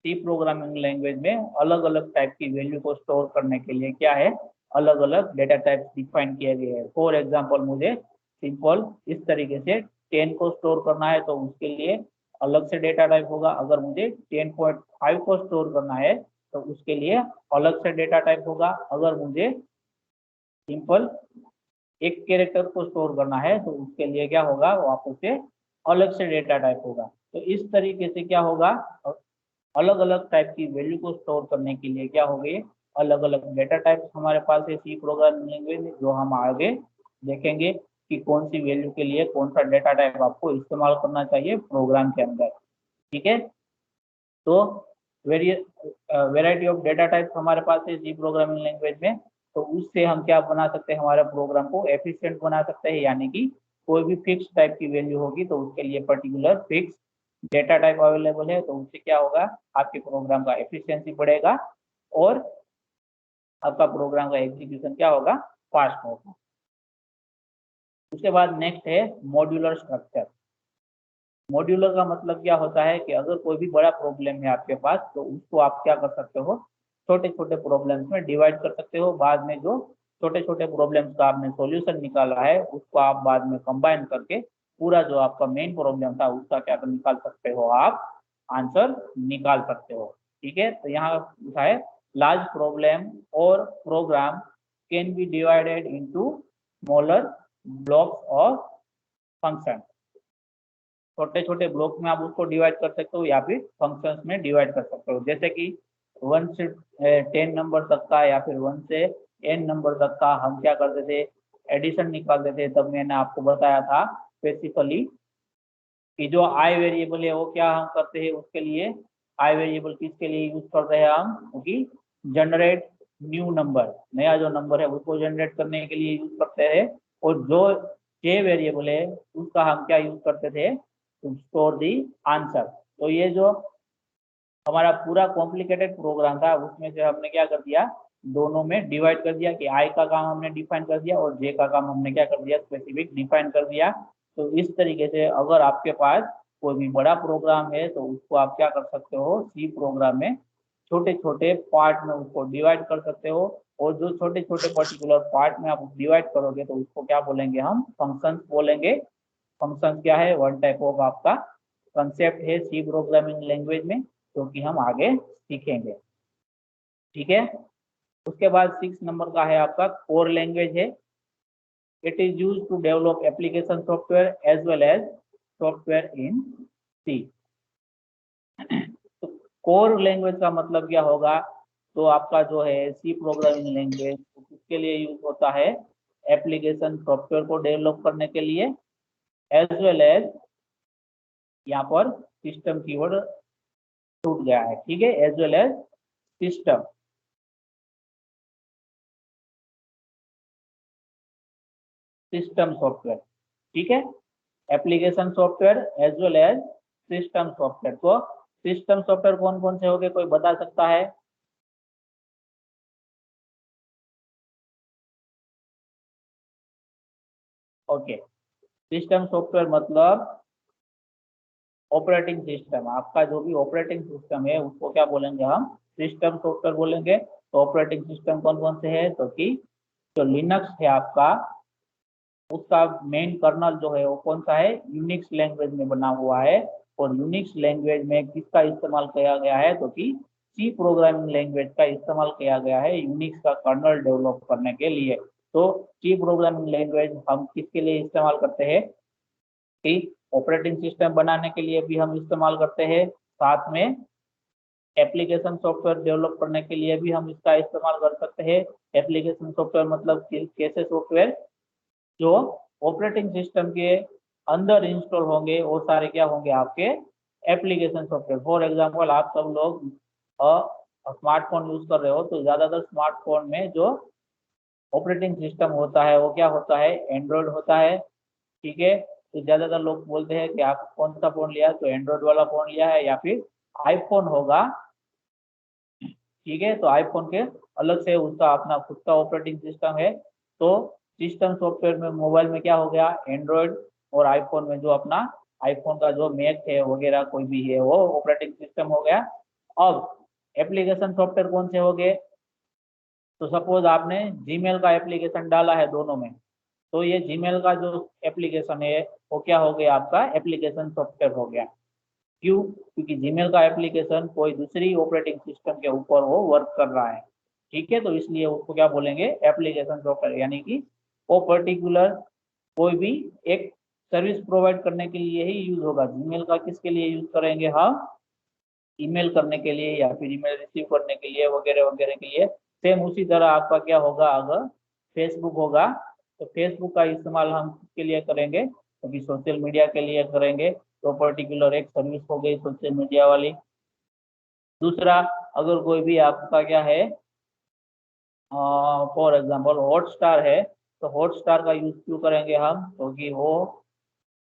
A: सी प्रोग्रामिंग लैंग्वेज में अलग अलग टाइप की वैल्यू को स्टोर करने के लिए क्या है, अलग अलग डेटा टाइप्स डिफाइन किए गए हैं। फॉर एग्जांपल मुझे सिंपल इस तरीके से 10 को स्टोर करना है तो उसके लिए अलग से डेटा टाइप होगा। अगर मुझे 10.5 को स्टोर करना है तो उसके लिए अलग से डेटा टाइप होगा। अगर मुझे सिंपल एक कैरेक्टर को स्टोर करना है तो उसके लिए क्या होगा, वापस से अलग से डेटा टाइप होगा। तो इस तरीके से क्या होगा, अलग अलग टाइप की वैल्यू को स्टोर करने के लिए क्या हो गए, अलग अलग डेटा टाइप्स हमारे पास है सी प्रोग्रामिंग लैंग्वेज में, जो हम आगे देखेंगे कि कौन सी वैल्यू के लिए कौन सा डेटा टाइप आपको इस्तेमाल करना चाहिए प्रोग्राम के अंदर। ठीक है, तो वेराइटी ऑफ डेटा टाइप्स हमारे पास है सी प्रोग्रामिंग लैंग्वेज में। तो उससे हम क्या बना सकते हैं, हमारे प्रोग्राम को एफिशिएंट बना सकते हैं, यानी कि कोई भी फिक्स टाइप की वैल्यू होगी तो उसके लिए particular fix data type available है, तो उससे क्या होगा, आपके प्रोग्राम का एफिशिएंसी बढ़ेगा और आपका प्रोग्राम का एग्जीक्यूशन क्या होगा, फास्ट होगा। उसके बाद नेक्स्ट है मॉड्यूलर स्ट्रक्चर। मॉड्यूलर का मतलब क्या होता है कि अगर कोई भी बड़ा प्रॉब्लम है आपके पास तो उसको आप क्या कर सकते हो, छोटे छोटे प्रॉब्लम्स में डिवाइड कर सकते हो। बाद में जो छोटे छोटे प्रॉब्लम्स का आपने सॉल्यूशन निकाला है उसको आप बाद में कंबाइन करके पूरा जो आपका मेन प्रॉब्लम था उसका क्या निकाल सकते हो, आप आंसर निकाल सकते हो। ठीक है, तो यहाँ लिखा है large problem or program can be divided into smaller blocks of function. छोटे छोटे ब्लॉक में आप उसको डिवाइड कर सकते हो या फिर फंक्शंस में डिवाइड कर सकते हो। जैसे कि 1 से 10 नंबर तक का या फिर 1 से n नंबर तक का हम क्या करते थे, एडिशन निकालते थे। तब मैंने आपको बताया था स्पेसिफिकली कि जो आई वेरिएबल है वो क्या हम करते हैं, उसके लिए आई वेरिएबल किसके लिए यूज करते हैं हम, क्योंकि जनरेट न्यू नंबर, नया जो नंबर है उसको जनरेट करने के लिए यूज करते हैं। और जो जे वेरिएबल है उसका हम क्या यूज करते थे, टू स्टोर दी आंसर। तो ये जो हमारा पूरा कॉम्प्लिकेटेड प्रोग्राम था उसमें से हमने क्या कर दिया, दोनों में डिवाइड कर दिया कि आई का काम हमने डिफाइन कर दिया और जे का काम हमने क्या कर दिया, स्पेसिफिक डिफाइन कर दिया। तो इस तरीके से अगर आपके पास कोई भी बड़ा प्रोग्राम है तो उसको आप क्या कर सकते हो, सी प्रोग्राम में छोटे छोटे पार्ट में उसको डिवाइड कर सकते हो। और जो छोटे छोटे पर्टिकुलर पार्ट में आप डिवाइड करोगे तो उसको क्या बोलेंगे, हम फंक्शंस बोलेंगे। फंक्शन क्या है, वन टाइप ऑफ आपका कंसेप्ट है सी प्रोग्रामिंग लैंग्वेज में, जो कि हम आगे सीखेंगे। ठीक है, उसके बाद 6 नंबर का है आपका कोर लैंग्वेज है। It is use to develop application software as well as software in C. तो कोर लैंग्वेज का मतलब क्या होगा, तो आपका जो है सी प्रोग्रामिंग लैंग्वेज उसके लिए यूज होता है एप्लीकेशन सॉफ्टवेयर को डेवलप करने के लिए, एज वेल एज, यहाँ पर सिस्टम कीवर्ड छूट गया है, ठीक है, as well as system, system software. ठीक है, application software as well as system software. तो सिस्टम सॉफ्टवेयर कौन कौन से हो गए, कोई बता सकता है? ओके, सिस्टम सॉफ्टवेयर मतलब ऑपरेटिंग सिस्टम, आपका जो भी ऑपरेटिंग सिस्टम है उसको क्या बोलेंगे हम, सिस्टम सॉफ्टवेयर बोलेंगे। तो ऑपरेटिंग सिस्टम कौन कौन से है, तो कि जो लिनक्स है आपका, उसका मेन कर्नल जो है वो कौन सा है, यूनिक्स लैंग्वेज में बना हुआ है। और यूनिक्स लैंग्वेज में किसका इस्तेमाल किया गया है, तो कि सी प्रोग्रामिंग लैंग्वेज का इस्तेमाल किया गया है यूनिक्स का कर्नल डेवलप करने के लिए। तो सी प्रोग्रामिंग लैंग्वेज हम किसके लिए इस्तेमाल करते हैं, कि ऑपरेटिंग सिस्टम बनाने के लिए भी हम इस्तेमाल करते हैं, साथ में एप्लीकेशन सॉफ्टवेयर डेवलप करने के लिए भी हम इसका इस्तेमाल कर सकते हैं। एप्लीकेशन सॉफ्टवेयर मतलब कैसे सॉफ्टवेयर जो ऑपरेटिंग सिस्टम के अंदर इंस्टॉल होंगे, वो सारे क्या होंगे, आपके एप्लीकेशन सॉफ्टवेयर। फॉर एग्जांपल आप सब लोग स्मार्टफोन यूज कर रहे हो, तो ज्यादातर स्मार्टफोन में जो ऑपरेटिंग सिस्टम होता है वो क्या होता है, एंड्रॉयड होता है। ठीक है, तो ज्यादातर लोग बोलते हैं कि आप कौन सा फोन लिया, तो एंड्रॉयड वाला फोन लिया है या फिर आईफोन होगा। ठीक है, तो आईफोन के अलग से उसका अपना खुद का ऑपरेटिंग सिस्टम है। तो सिस्टम सॉफ्टवेयर में मोबाइल में क्या हो गया, एंड्रॉयड, और आईफोन में जो अपना आईफोन का जो मैक है वगैरह कोई भी है वो ऑपरेटिंग सिस्टम हो गया। अब एप्लीकेशन सॉफ्टवेयर कौन से हो गए, तो सपोज आपने जीमेल का एप्लीकेशन डाला है दोनों में, तो ये जीमेल का जो एप्लीकेशन है वो क्या हो गया, आपका एप्लीकेशन सॉफ्टवेयर हो गया। क्यों, क्योंकि जीमेल का एप्लीकेशन कोई दूसरी ऑपरेटिंग सिस्टम के ऊपर वो वर्क कर रहा है। ठीक है, तो इसलिए उसको क्या बोलेंगे, एप्लीकेशन सॉफ्टवेयर, यानी कि वो पर्टिकुलर कोई भी एक सर्विस प्रोवाइड करने के लिए ही यूज होगा। जीमेल का किसके लिए यूज करेंगे हम, ईमेल करने के लिए या फिर ईमेल रिसीव करने के लिए वगैरह वगैरह के लिए। सेम उसी तरह आपका क्या होगा, अगर फेसबुक होगा तो फेसबुक का इस्तेमाल हम किसके लिए करेंगे, क्योंकि सोशल मीडिया के लिए करेंगे। तो पर्टिकुलर एक सर्विस हो गई सोशल मीडिया वाली। दूसरा, अगर कोई भी आपका क्या है, फॉर एग्जांपल हॉटस्टार है, तो हॉटस्टार का यूज क्यों करेंगे हम, क्योंकि वो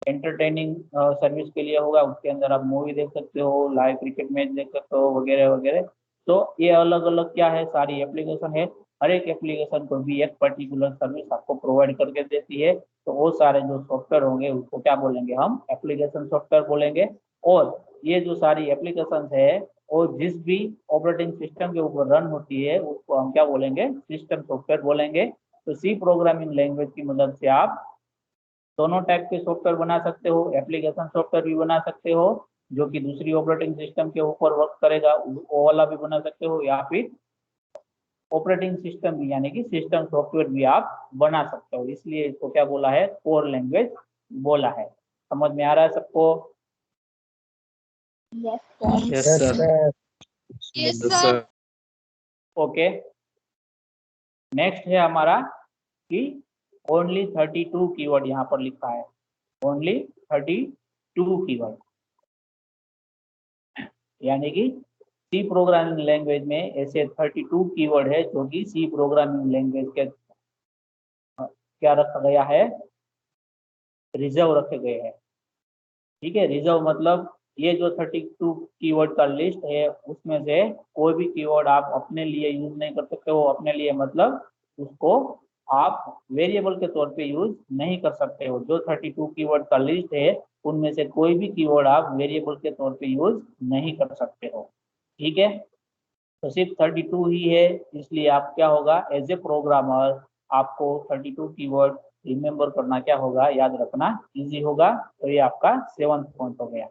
A: एंटरटेनिंग सर्विस के लिए होगा। उसके अंदर आप मूवी देख सकते हो, लाइव क्रिकेट मैच देख सकते हो वगैरह वगैरह। तो ये अलग अलग क्या है, सारी एप्लीकेशन है। हर एक एप्लीकेशन को भी एक पर्टिकुलर सर्विस आपको प्रोवाइड करके देती है। तो वो सारे जो सॉफ्टवेयर होंगे उसको क्या बोलेंगे, हम एप्लीकेशन सॉफ्टवेयर बोलेंगे। और ये जो सारी एप्लीकेशन है और जिस भी ऑपरेटिंग सिस्टम के ऊपर रन होती है उसको हम क्या बोलेंगे, सिस्टम सॉफ्टवेयर बोलेंगे। तो सी प्रोग्रामिंग लैंग्वेज की मदद से आप दोनों टाइप के सॉफ्टवेयर बना सकते हो, एप्लीकेशन सॉफ्टवेयर भी बना सकते हो जो कि दूसरी ऑपरेटिंग सिस्टम के ऊपर वर्क करेगा, वो वाला भी बना सकते हो, या फिर ऑपरेटिंग सिस्टम भी यानी कि सिस्टम सॉफ्टवेयर भी आप बना सकते हो। इसलिए इसको क्या बोला है, कोर लैंग्वेज बोला है। समझ में आ रहा है सबको?
C: Yes sir.
B: Yes, sir.
A: Okay, next है हमारा कि ओनली 32 कीवर्ड यहाँ पर लिखा है, ओनली 32 कीवर्ड, यानी कि सी प्रोग्रामिंग लैंग्वेज में ऐसे 32 कीवर्ड है जो कि सी प्रोग्रामिंग लैंग्वेज के क्या रखा गया है, रिजर्व रखे गए हैं। ठीक है, रिजर्व मतलब ये जो 32 कीवर्ड का लिस्ट है उसमें से कोई भी कीवर्ड आप अपने लिए यूज नहीं कर सकते हो। अपने लिए मतलब उसको आप वेरिएबल के तौर पे यूज नहीं कर सकते हो। जो 32 कीवर्ड का लिस्ट है उनमें से कोई भी कीवर्ड आप वेरिएबल के तौर पे यूज नहीं कर सकते हो। ठीक है, तो सिर्फ 32 ही है, इसलिए आप क्या होगा, एज ए प्रोग्रामर आपको 32 कीवर्ड रिमेम्बर करना क्या होगा, याद रखना इजी होगा। तो ये आपका 7th पॉइंट हो गया।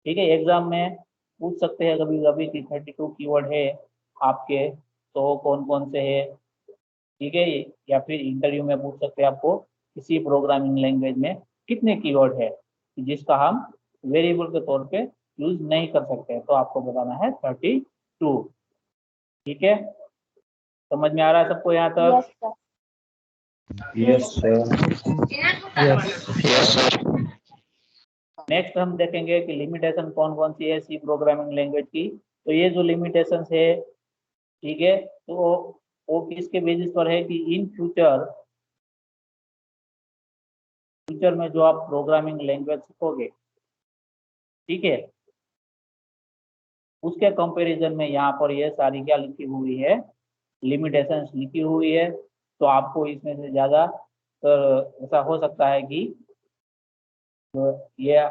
A: ठीक है, एग्जाम में पूछ सकते हैं कभी कभी कि 32 कीवर्ड है आपके, तो कौन कौन से है। ठीक है, या फिर इंटरव्यू में पूछ सकते हैं आपको किसी प्रोग्रामिंग लैंग्वेज में कितने कीवर्ड है जिसका हम वेरिएबल के तौर पे यूज नहीं कर सकते, तो आपको बताना है 32। ठीक है, समझ में आ रहा है सबको यहाँ तक?
B: Yes, sir.
C: Yes sir.
A: Next हम देखेंगे कि लिमिटेशन कौन कौन सी है सी प्रोग्रामिंग लैंग्वेज की। तो ये जो लिमिटेशंस है, ठीक है, तो वो किसके बेसिस पर है कि इन फ्यूचर में जो आप प्रोग्रामिंग लैंग्वेज सीखोगे, ठीक है, उसके कंपैरिजन में यहाँ पर ये सारी क्या लिखी हुई है, लिमिटेशंस लिखी हुई है। तो आपको इसमें से ज़्यादा तो ऐसा हो सकता है कि तो ये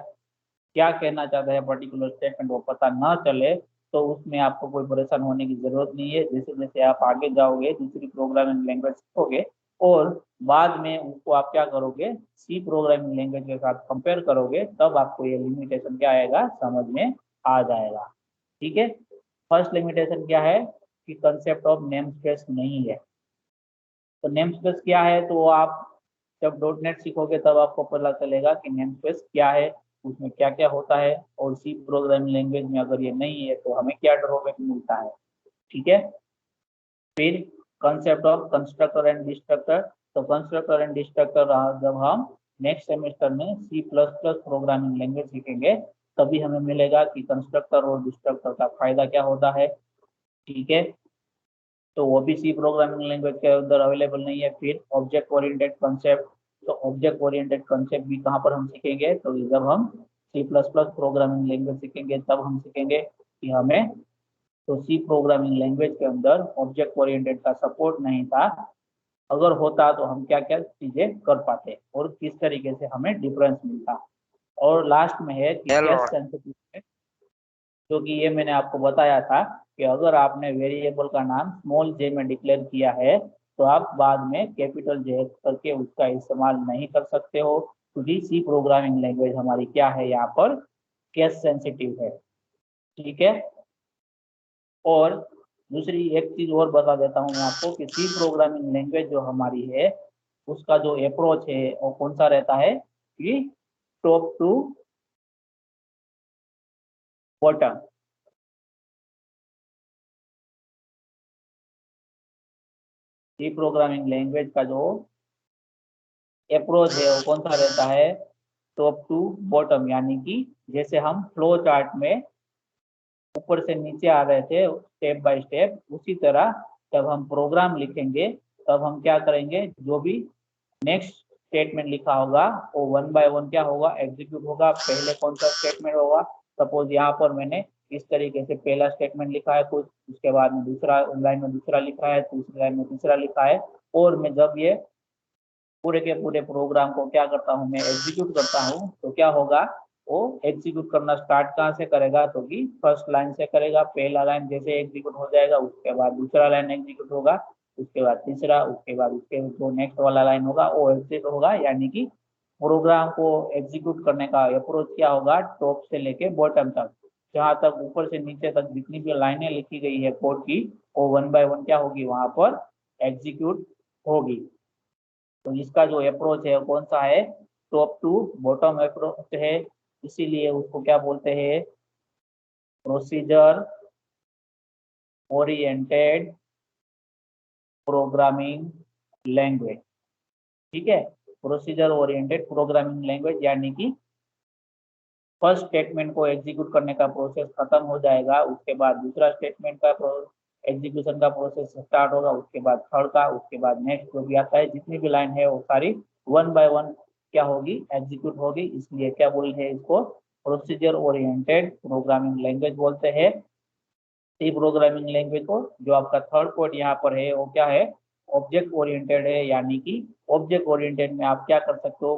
A: क्या कहना चाहता है पर्टिकुलर स्टेटमेंट वो पता ना चले, तो उसमें आपको कोई परेशान होने की जरूरत नहीं है। जैसे जैसे आप आगे जाओगे दूसरी प्रोग्रामिंग लैंग्वेज सीखोगे और बाद में उसको आप क्या करोगे, सी प्रोग्रामिंग लैंग्वेज के साथ कंपेयर करोगे, तब आपको ये लिमिटेशन क्या आएगा, समझ में आ जाएगा। ठीक है, फर्स्ट लिमिटेशन क्या है कि कंसेप्ट ऑफ नेम स्पेस नहीं है। तो नेम स्पेस क्या है, तो आप जब डॉट नेट सीखोगे तब आपको पता चलेगा कि नेम स्पेस क्या है, उसमें क्या क्या होता है। और सी प्रोग्रामिंग लैंग्वेज में अगर ये नहीं है तो हमें क्या ड्रॉबैक मिलता है। ठीक है, फिर concept of constructor and destructor. तो कंस्ट्रक्टर एंड डिस्ट्रक्टर जब हम नेक्स्ट सेमेस्टर में C plus plus programming language सीखेंगे तभी हमें मिलेगा कि कंस्ट्रक्टर और डिस्ट्रक्टर का फायदा क्या होता है। ठीक है, तो वो भी सी प्रोग्रामिंग लैंग्वेज के अंदर अवेलेबल नहीं है। फिर ऑब्जेक्ट ओरिएंटेड कंसेप्ट। तो ऑब्जेक्ट ओरिएंटेड कंसेप्ट भी कहाँ पर हम सीखेंगे, तो जब हम C plus plus programming language सीखेंगे तब हम सीखेंगे कि हमें, तो सी प्रोग्रामिंग लैंग्वेज के अंदर ऑब्जेक्ट ओरिएंटेड का सपोर्ट नहीं था। अगर होता तो हम क्या क्या चीजें कर पाते और किस तरीके से हमें डिफरेंस मिलता। और लास्ट में है कि केस सेंसिटिव है, जो कि ये मैंने आपको बताया था कि अगर आपने वेरिएबल का नाम स्मॉल जे में डिक्लेयर किया है तो आप बाद में कैपिटल जे करके उसका इस्तेमाल नहीं कर सकते हो, क्योंकि सी प्रोग्रामिंग लैंग्वेज हमारी क्या है, यहाँ पर केस सेंसिटिव है। ठीक है, और दूसरी एक चीज और बता देता हूँ मैं आपको कि सी प्रोग्रामिंग लैंग्वेज जो हमारी है उसका जो अप्रोच है वो कौन सा रहता है कि top to bottom. C programming language का जो अप्रोच है वो कौन सा रहता है, टॉप टू बॉटम। यानी कि जैसे हम फ्लो चार्ट में ऊपर से नीचे आ रहे थे स्टेप बाय स्टेप, उसी तरह जब हम प्रोग्राम लिखेंगे तब हम क्या करेंगे, जो भी नेक्स्ट स्टेटमेंट लिखा होगा वो वन बाय वन क्या होगा, एग्जीक्यूट होगा। पहले कौन सा स्टेटमेंट होगा, सपोज यहाँ पर मैंने इस तरीके से पहला स्टेटमेंट लिखा है कुछ, उसके बाद में दूसरा लाइन में दूसरा लिखा है, तीसरी लाइन में तीसरा लिखा है। और मैं जब ये पूरे के पूरे प्रोग्राम को क्या करता हूँ, मैं एग्जीक्यूट करता हूँ, तो क्या होगा, वो एग्जीक्यूट करना स्टार्ट कहाँ से करेगा, तो कि फर्स्ट लाइन से करेगा। पहला लाइन जैसे एग्जीक्यूट हो जाएगा उसके बाद दूसरा लाइन एग्जीक्यूट होगा, उसके बाद तीसरा, उसके बाद उसके जो नेक्स्ट वाला लाइन होगा वो एग्जीक्यूट होगा। यानी कि प्रोग्राम को एग्जीक्यूट करने का अप्रोच क्या होगा, टॉप से लेके बॉटम तक, जहाँ तक ऊपर से नीचे तक जितनी भी लाइनें लिखी गई है कोड की, वो वन बाय वन क्या होगी, वहां पर एग्जीक्यूट होगी। तो इसका जो अप्रोच है वो कौन सा है, टॉप टू बॉटम अप्रोच है। इसीलिए उसको क्या बोलते हैं, प्रोसीजर ओरिएंटेड प्रोग्रामिंग लैंग्वेज। ठीक है, प्रोसीजर ओरिएंटेड प्रोग्रामिंग लैंग्वेज, यानी कि फर्स्ट स्टेटमेंट को एग्जीक्यूट करने का प्रोसेस खत्म हो जाएगा, उसके बाद दूसरा स्टेटमेंट का एग्जीक्यूशन का प्रोसेस स्टार्ट होगा, उसके बाद थर्ड का, उसके बाद नेक्स्ट जो भी आता है, जितनी भी लाइन है वो सारी वन बाय वन क्या होगी, एग्जीक्यूट होगी। इसलिए क्या बोलते हैं इसको, प्रोसीजर ओरिएंटेड प्रोग्रामिंग लैंग्वेज बोलते हैं। सी प्रोग्रामिंग लैंग्वेज को जो आपका थर्ड पॉइंट यहाँ पर है वो क्या है, ऑब्जेक्ट ओरिएंटेड है। यानी कि ऑब्जेक्ट ओरिएंटेड में आप क्या कर सकते हो,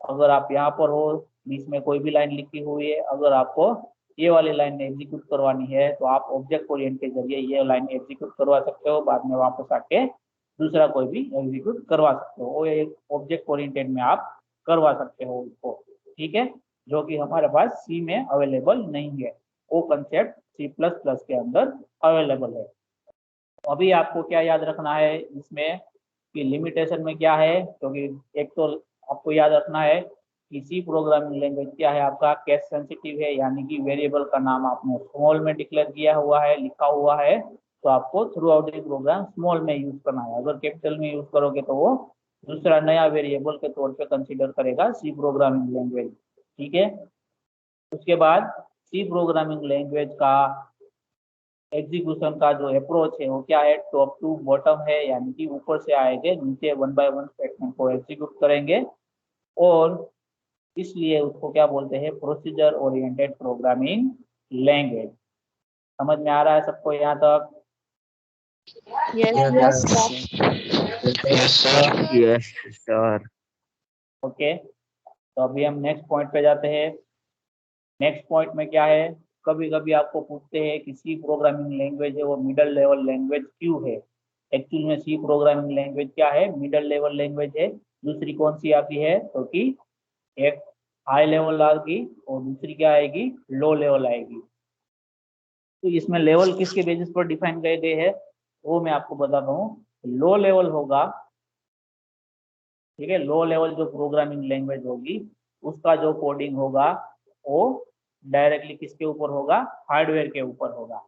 A: अगर आप यहाँ पर हो, बीच में कोई भी लाइन लिखी हुई है, अगर आपको ये वाली लाइन एग्जीक्यूट करवानी है तो आप ऑब्जेक्ट ओरिएंट के जरिए ये लाइन एग्जीक्यूट करवा सकते हो, बाद में वापस आके दूसरा कोई भी एग्जीक्यूट करवा सकते हो, वो एक ऑब्जेक्ट ओरिएंटेड में आप करवा सकते हो उसको। ठीक है, जो कि हमारे पास सी में अवेलेबल नहीं है, वो कंसेप्ट सी प्लस प्लस के अंदर अवेलेबल है। अभी आपको क्या याद रखना है इसमें कि लिमिटेशन में क्या है, क्योंकि एक तो आपको याद रखना है कि सी प्रोग्रामिंग लैंग्वेज क्या है, आपका केस सेंसिटिव है। यानी कि वेरिएबल का नाम आपने स्मॉल में डिक्लेयर किया हुआ है, लिखा हुआ है, तो आपको throughout the program small में यूज करना है। अगर कैपिटल में यूज करोगे तो वो दूसरा नया वेरिएबल के तौर पे कंसीडर करेगा सी प्रोग्रामिंग लैंग्वेज। ठीक है, उसके बाद सी प्रोग्रामिंग लैंग्वेज का एग्जीक्यूशन का जो अप्रोच है वो क्या है, टॉप टू बॉटम है। यानी कि ऊपर से आएंगे नीचे वन बाय वन स्टेटमेंट को एग्जीक्यूट करेंगे, और इसलिए उसको क्या बोलते हैं, प्रोसीजर ओरिएंटेड प्रोग्रामिंग लैंग्वेज। समझ में आ रहा है सबको यहाँ तक?
C: Yes, sir.
B: Yes, sir.
E: Yes sir.
A: Okay, तो अभी हम नेक्स्ट पॉइंट पे जाते हैं। नेक्स्ट पॉइंट में क्या है, कभी कभी आपको पूछते हैं कि सी प्रोग्रामिंग लैंग्वेज है वो मिडिल लेवल लैंग्वेज क्यों है। एक्चुअल में सी प्रोग्रामिंग लैंग्वेज क्या है, मिडिल लेवल लैंग्वेज है। दूसरी कौन सी आती है, तो कि एक हाई लेवल आएगी और दूसरी क्या आएगी, लो लेवल आएगी। तो इसमें लेवल किसके बेसिस पर डिफाइन किए गए हैं वो मैं आपको बताता हूँ। लो लेवल होगा, ठीक है, लो लेवल जो प्रोग्रामिंग लैंग्वेज होगी उसका जो कोडिंग होगा वो डायरेक्टली किसके ऊपर होगा, हार्डवेयर के ऊपर होगा,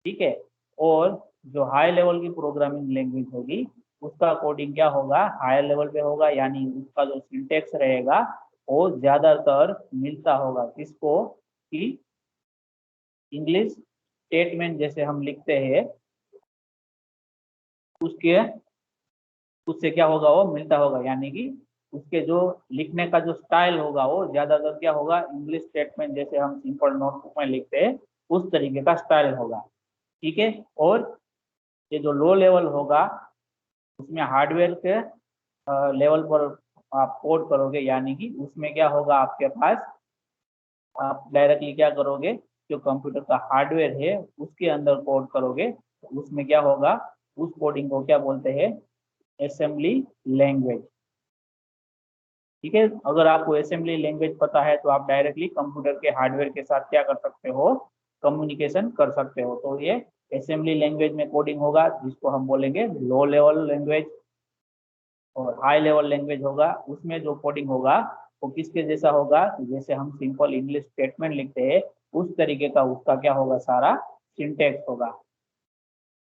A: ठीक है। और जो हाई लेवल की प्रोग्रामिंग लैंग्वेज होगी उसका कोडिंग क्या होगा, हायर लेवल पे होगा, यानी उसका जो सिंटेक्स रहेगा वो ज्यादातर मिलता होगा किसको, कि इंग्लिश स्टेटमेंट जैसे हम लिखते हैं उसके उससे क्या होगा, वो मिलता होगा, यानी कि उसके जो लिखने का जो स्टाइल होगा वो ज्यादातर क्या होगा, इंग्लिश स्टेटमेंट जैसे हम सिंपल नोटबुक में लिखते हैं उस तरीके का स्टाइल होगा, ठीक है। और ये जो लो लेवल होगा उसमें हार्डवेयर के लेवल पर आप कोड करोगे, यानी कि उसमें क्या होगा आपके पास, आप डायरेक्टली क्या करोगे, जो कंप्यूटर का हार्डवेयर है उसके अंदर कोड करोगे, तो उसमें क्या होगा, उस कोडिंग को क्या बोलते हैं, असेंबली लैंग्वेज, ठीक है। अगर आपको असेंबली लैंग्वेज पता है तो आप डायरेक्टली कंप्यूटर के हार्डवेयर के साथ क्या कर सकते हो, कम्युनिकेशन कर सकते हो। तो ये असेंबली लैंग्वेज में कोडिंग होगा जिसको हम बोलेंगे लो लेवल लैंग्वेज। और हाई लेवल लैंग्वेज होगा उसमें जो कोडिंग होगा वो किसके जैसा होगा, जैसे हम सिंपल इंग्लिश स्टेटमेंट लिखते हैं उस तरीके का उसका क्या होगा, सारा सिंटेक्स होगा,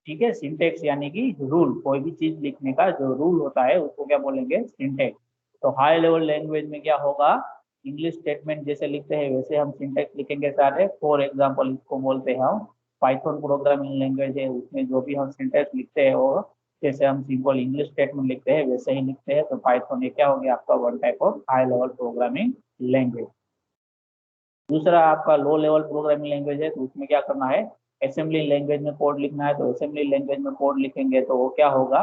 A: ठीक है। सिंटेक्स यानी कि रूल, कोई भी चीज लिखने का जो रूल होता है उसको क्या बोलेंगे, सिंटेक्स। तो हाई लेवल लैंग्वेज में क्या होगा, इंग्लिश स्टेटमेंट जैसे लिखते हैं वैसे हम सिंटेक्स लिखेंगे सारे। फॉर एग्जांपल इसको बोलते हैं हम पाइथन प्रोग्रामिंग लैंग्वेज है, उसमें जो भी हम सिंटेक्स लिखते हैं वो जैसे हम सिंपल इंग्लिश स्टेटमेंट लिखते हैं वैसे ही लिखते हैं। तो पाइथन ये क्या हो गया आपका, one type of high level programming language. दूसरा आपका लो लेवल प्रोग्रामिंग लैंग्वेज है, तो उसमें क्या करना है, असेंबली लैंग्वेज में कोड लिखना है। तो असेंबली लैंग्वेज में कोड लिखेंगे तो वो क्या होगा,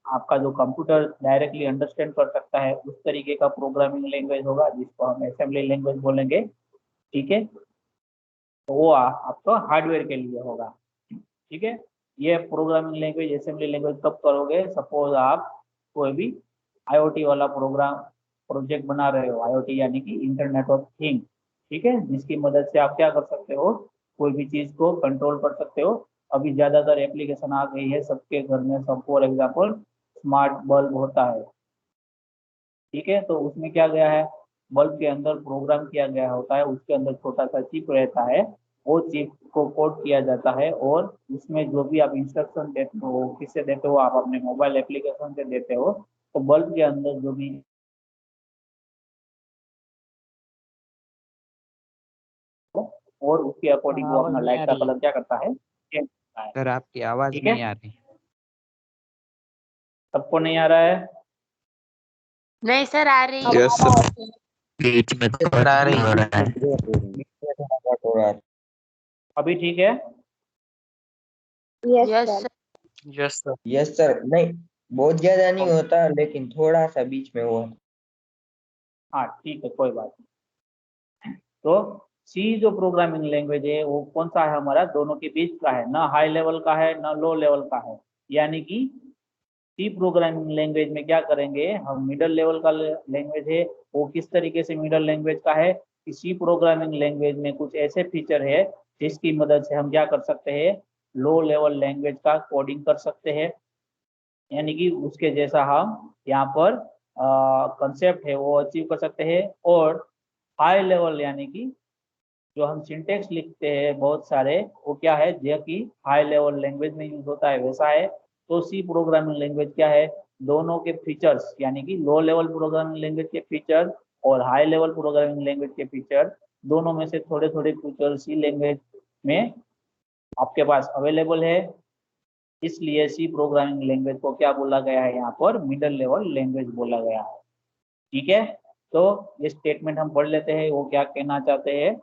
A: आपका जो कंप्यूटर डायरेक्टली अंडरस्टैंड कर सकता है उस तरीके का प्रोग्रामिंग लैंग्वेज होगा जिसको हम असेंबली लैंग्वेज बोलेंगे, ठीक है। तो वो आपका हार्डवेयर के लिए होगा, ठीक है। ये प्रोग्रामिंग लैंग्वेज असेंबली लैंग्वेज कब करोगे, सपोज आप कोई भी आईओटी वाला प्रोग्राम प्रोजेक्ट बना रहे हो, आईओटी यानी कि इंटरनेट ऑफ थिंग, ठीक है, जिसकी मदद से आप क्या कर सकते हो, कोई भी चीज को कंट्रोल कर सकते हो। अभी ज्यादातर एप्लीकेशन आ गई है सबके घर में, सब फॉर एग्जाम्पल स्मार्ट बल्ब होता है, ठीक है। तो उसमें क्या गया है, बल्ब के अंदर प्रोग्राम किया गया होता है, उसके अंदर छोटा सा चिप रहता है, वो चिप को कोड किया जाता है और उसमें जो भी आप इंस्ट्रक्शन देते हो, किससे देते हो, आप अपने मोबाइल एप्लीकेशन से देते हो। तो बल्ब के अंदर जो भी और उसके अकॉर्डिंग वो
E: आवाज
A: अपना
E: नहीं
A: लाइट
E: आ
A: का
E: रही
A: कलर क्या करता है, चेंज करता है,
E: सर, आपकी आवाज
A: ठीक
E: नहीं
A: है।
E: आ रही।
A: सबको नहीं आ रहा है,
C: नहीं सर, आ रही है।
B: Yes, sir.
E: बीच में कट आ रही है।
B: हो रहा है।
A: अभी ठीक है।
C: Yes sir.
E: Yes sir.
B: Yes sir, नहीं बहुत ज्यादा नहीं होता लेकिन थोड़ा सा बीच में हुआ।
A: हाँ ठीक है, कोई बात नहीं। तो सी जो प्रोग्रामिंग लैंग्वेज है वो कौन सा है हमारा, दोनों के बीच का है, ना हाई लेवल का है ना लो लेवल का है। यानी कि सी प्रोग्रामिंग लैंग्वेज में क्या करेंगे हम, मिडिल लेवल का लैंग्वेज है। वो किस तरीके से मिडिल लैंग्वेज का है, कि सी प्रोग्रामिंग लैंग्वेज में कुछ ऐसे फीचर है जिसकी मदद से हम क्या कर सकते हैं, लो लेवल लैंग्वेज का कोडिंग कर सकते हैं, यानी कि उसके जैसा हम यहाँ पर कंसेप्ट है वो अचीव कर सकते हैं। और हाई लेवल यानी कि जो हम सिंटेक्स लिखते हैं बहुत सारे, वो क्या है, जो कि हाई लेवल लैंग्वेज में यूज होता है वैसा है। तो सी प्रोग्रामिंग लैंग्वेज क्या है, दोनों के फीचर्स, यानी कि लो लेवल प्रोग्रामिंग लैंग्वेज के फीचर और हाई लेवल प्रोग्रामिंग लैंग्वेज के फीचर, दोनों में से थोड़े थोड़े फीचर सी लैंग्वेज में आपके पास अवेलेबल है। इसलिए सी प्रोग्रामिंग लैंग्वेज को क्या बोला गया है, यहाँ पर मिडिल लेवल लैंग्वेज बोला गया है, ठीक है। तो ये स्टेटमेंट हम पढ़ लेते हैं, वो क्या कहना चाहते हैं,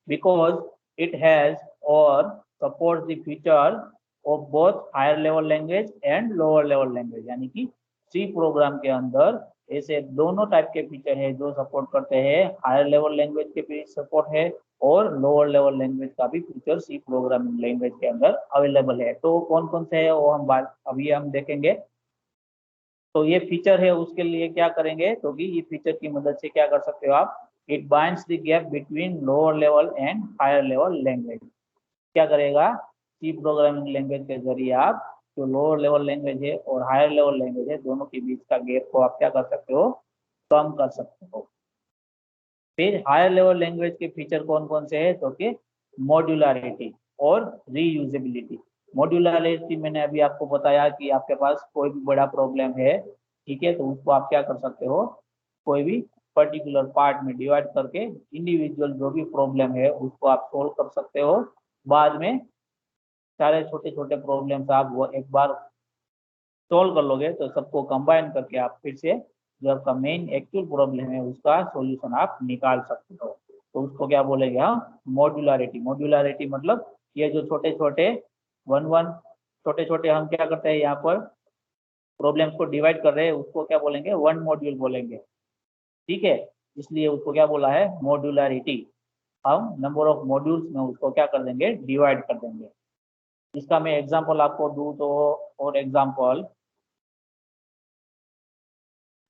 A: because it has or supports the feature of both higher level language and lower level language, यानी कि सी प्रोग्राम के अंदर ऐसे दोनों टाइप के फीचर है जो सपोर्ट करते हैं। हायर लेवल लैंग्वेज के भी सपोर्ट है और लोअर लेवल लैंग्वेज का भी फीचर सी प्रोग्रामिंग लैंग्वेज के अंदर अवेलेबल है। तो कौन कौन से है वो हम बात अभी हम देखेंगे। तो ये फीचर है, उसके लिए क्या करेंगे तो कि ये फीचर की मदद से क्या कर सकते हो आप, it binds the gap between lower level and higher level language. क्या करेगा, सी प्रोग्रामिंग लैंग्वेज के जरिए आप जो लोअर लेवल लैंग्वेज है और हायर लेवल लैंग्वेज है दोनों के बीच का गैप को आप क्या कर सकते हो, कम कर सकते हो। फिर हायर लेवल लैंग्वेज के फीचर कौन कौन से है तो कि मॉड्यूलरिटी और रीयूजेबिलिटी। मॉड्यूलरिटी मैंने अभी आपको बताया कि आपके पास कोई भी बड़ा प्रॉब्लम है, ठीक है, तो उसको आप क्या कर सकते हो, कोई भी पर्टिकुलर पार्ट में डिवाइड करके इंडिविजुअल जो भी प्रॉब्लम है उसको आप सोल्व कर सकते हो। बाद में सारे छोटे छोटे प्रॉब्लम्स आप वो एक बार सोल्व कर लोगे तो सबको कंबाइन करके आप फिर से जो आपका मेन एक्चुअल प्रॉब्लम है उसका सॉल्यूशन आप निकाल सकते हो। तो उसको क्या बोलेंगे हम, मॉड्यूलरिटी। मॉड्यूलरिटी मतलब ये जो छोटे छोटे छोटे छोटे हम क्या करते हैं यहाँ पर प्रॉब्लम्स को डिवाइड कर रहे हैं उसको क्या बोलेंगे, वन मॉड्यूल बोलेंगे, ठीक है, इसलिए उसको क्या बोला है, मॉड्यूलरिटी। हम नंबर ऑफ मॉड्यूल्स में उसको क्या कर देंगे, डिवाइड कर देंगे। इसका मैं एग्जांपल आपको दूं तो, और एग्जांपल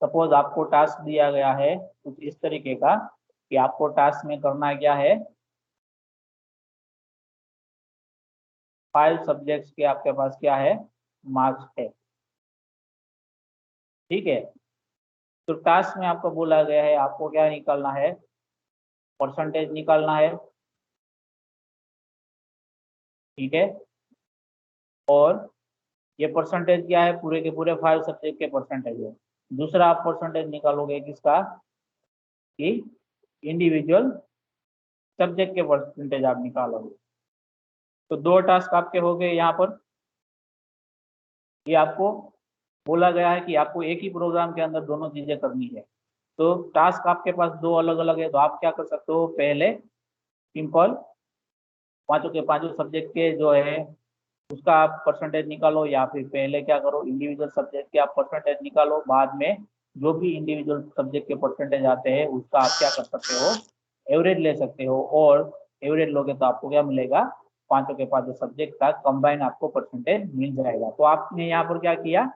A: सपोज आपको टास्क दिया गया है कुछ इस तरीके का कि आपको टास्क में करना क्या है, 5 सब्जेक्ट्स के आपके पास क्या है, मार्क्स है, ठीक है। तो टास्क में आपको बोला गया है आपको क्या निकालना है, परसेंटेज निकालना है, ठीक है। और ये परसेंटेज क्या है, पूरे के पूरे 5 सब्जेक्ट के परसेंटेज है। दूसरा आप परसेंटेज निकालोगे किसका, कि इंडिविजुअल सब्जेक्ट के परसेंटेज आप निकालोगे। तो 2 टास्क आपके हो गए यहाँ पर। ये आपको बोला गया है कि आपको एक ही प्रोग्राम के अंदर दोनों चीजें करनी है। तो टास्क आपके पास 2 अलग अलग है, तो आप क्या कर सकते हो, पहले सिंपल पांचों के पांचों सब्जेक्ट के जो है उसका आप परसेंटेज निकालो, या फिर पहले क्या करो, इंडिविजुअल सब्जेक्ट के आप परसेंटेज निकालो, बाद में जो भी इंडिविजुअल सब्जेक्ट के परसेंटेज आते हैं उसका आप क्या कर सकते हो, एवरेज ले सकते हो। और एवरेज लोगे तो आपको क्या मिलेगा, पांचों के पांचों सब्जेक्ट का कंबाइन आपको परसेंटेज मिल जाएगा। तो आपने यहाँ पर क्या किया,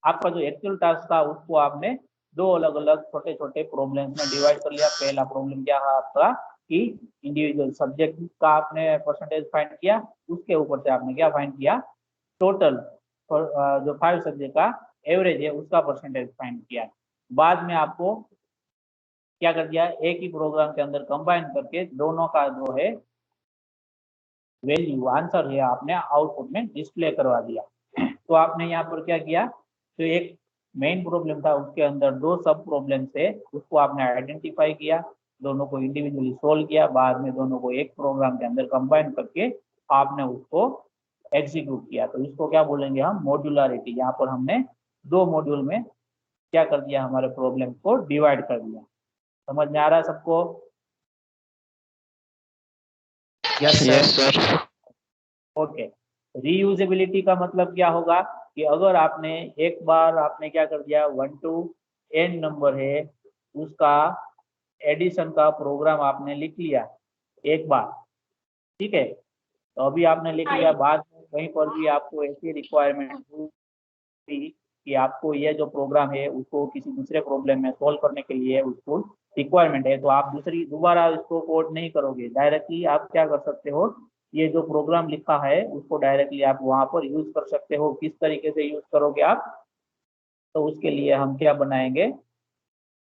A: आपका जो एक्चुअल टास्क था उसको आपने 2 अलग अलग छोटे छोटे प्रॉब्लम्स में डिवाइड कर लिया। पहला प्रॉब्लम क्या है आपका, कि इंडिविजुअल सब्जेक्ट का आपने परसेंटेज फाइंड किया, उसके ऊपर से आपने क्या फाइंड किया, टोटल जो 5 सब्जेक्ट का एवरेज है उसका परसेंटेज फाइंड किया। बाद में आपको क्या कर दिया, एक ही प्रोग्राम के अंदर कंबाइन करके दोनों का जो है वैल्यू आंसर है आपने आउटपुट में डिस्प्ले करवा दिया। तो आपने यहाँ पर क्या किया, तो एक मेन प्रॉब्लम था उसके अंदर 2 सब प्रॉब्लम थे, उसको आपने आइडेंटिफाई किया, दोनों को इंडिविजुअली सोल्व किया, बाद में दोनों को एक प्रोग्राम के अंदर कंबाइन करके आपने उसको एग्जीक्यूट किया। तो इसको क्या बोलेंगे हम, मॉड्यूलरिटी। यहाँ पर हमने 2 मॉड्यूल में क्या कर दिया, हमारे प्रॉब्लम को डिवाइड कर दिया। समझ में आ रहा है सबको?
E: Yes sir.
A: ओके। रीयूजेबिलिटी का मतलब क्या होगा कि अगर आपने एक बार आपने क्या कर दिया, 1 to n नंबर है उसका एडिशन का प्रोग्राम आपने लिख लिया एक बार, ठीक है, तो अभी आपने लिख लिया, बाद में कहीं पर भी आपको ऐसी रिक्वायरमेंट हुई कि आपको ये जो प्रोग्राम है उसको किसी दूसरे प्रॉब्लम में सोल्व करने के लिए उसको रिक्वायरमेंट है, तो आप दोबारा इसको कोड नहीं करोगे, डायरेक्टली आप क्या कर सकते हो, ये जो प्रोग्राम लिखा है उसको डायरेक्टली आप वहां पर यूज कर सकते हो। किस तरीके से यूज करोगे आप, तो उसके लिए हम क्या बनाएंगे,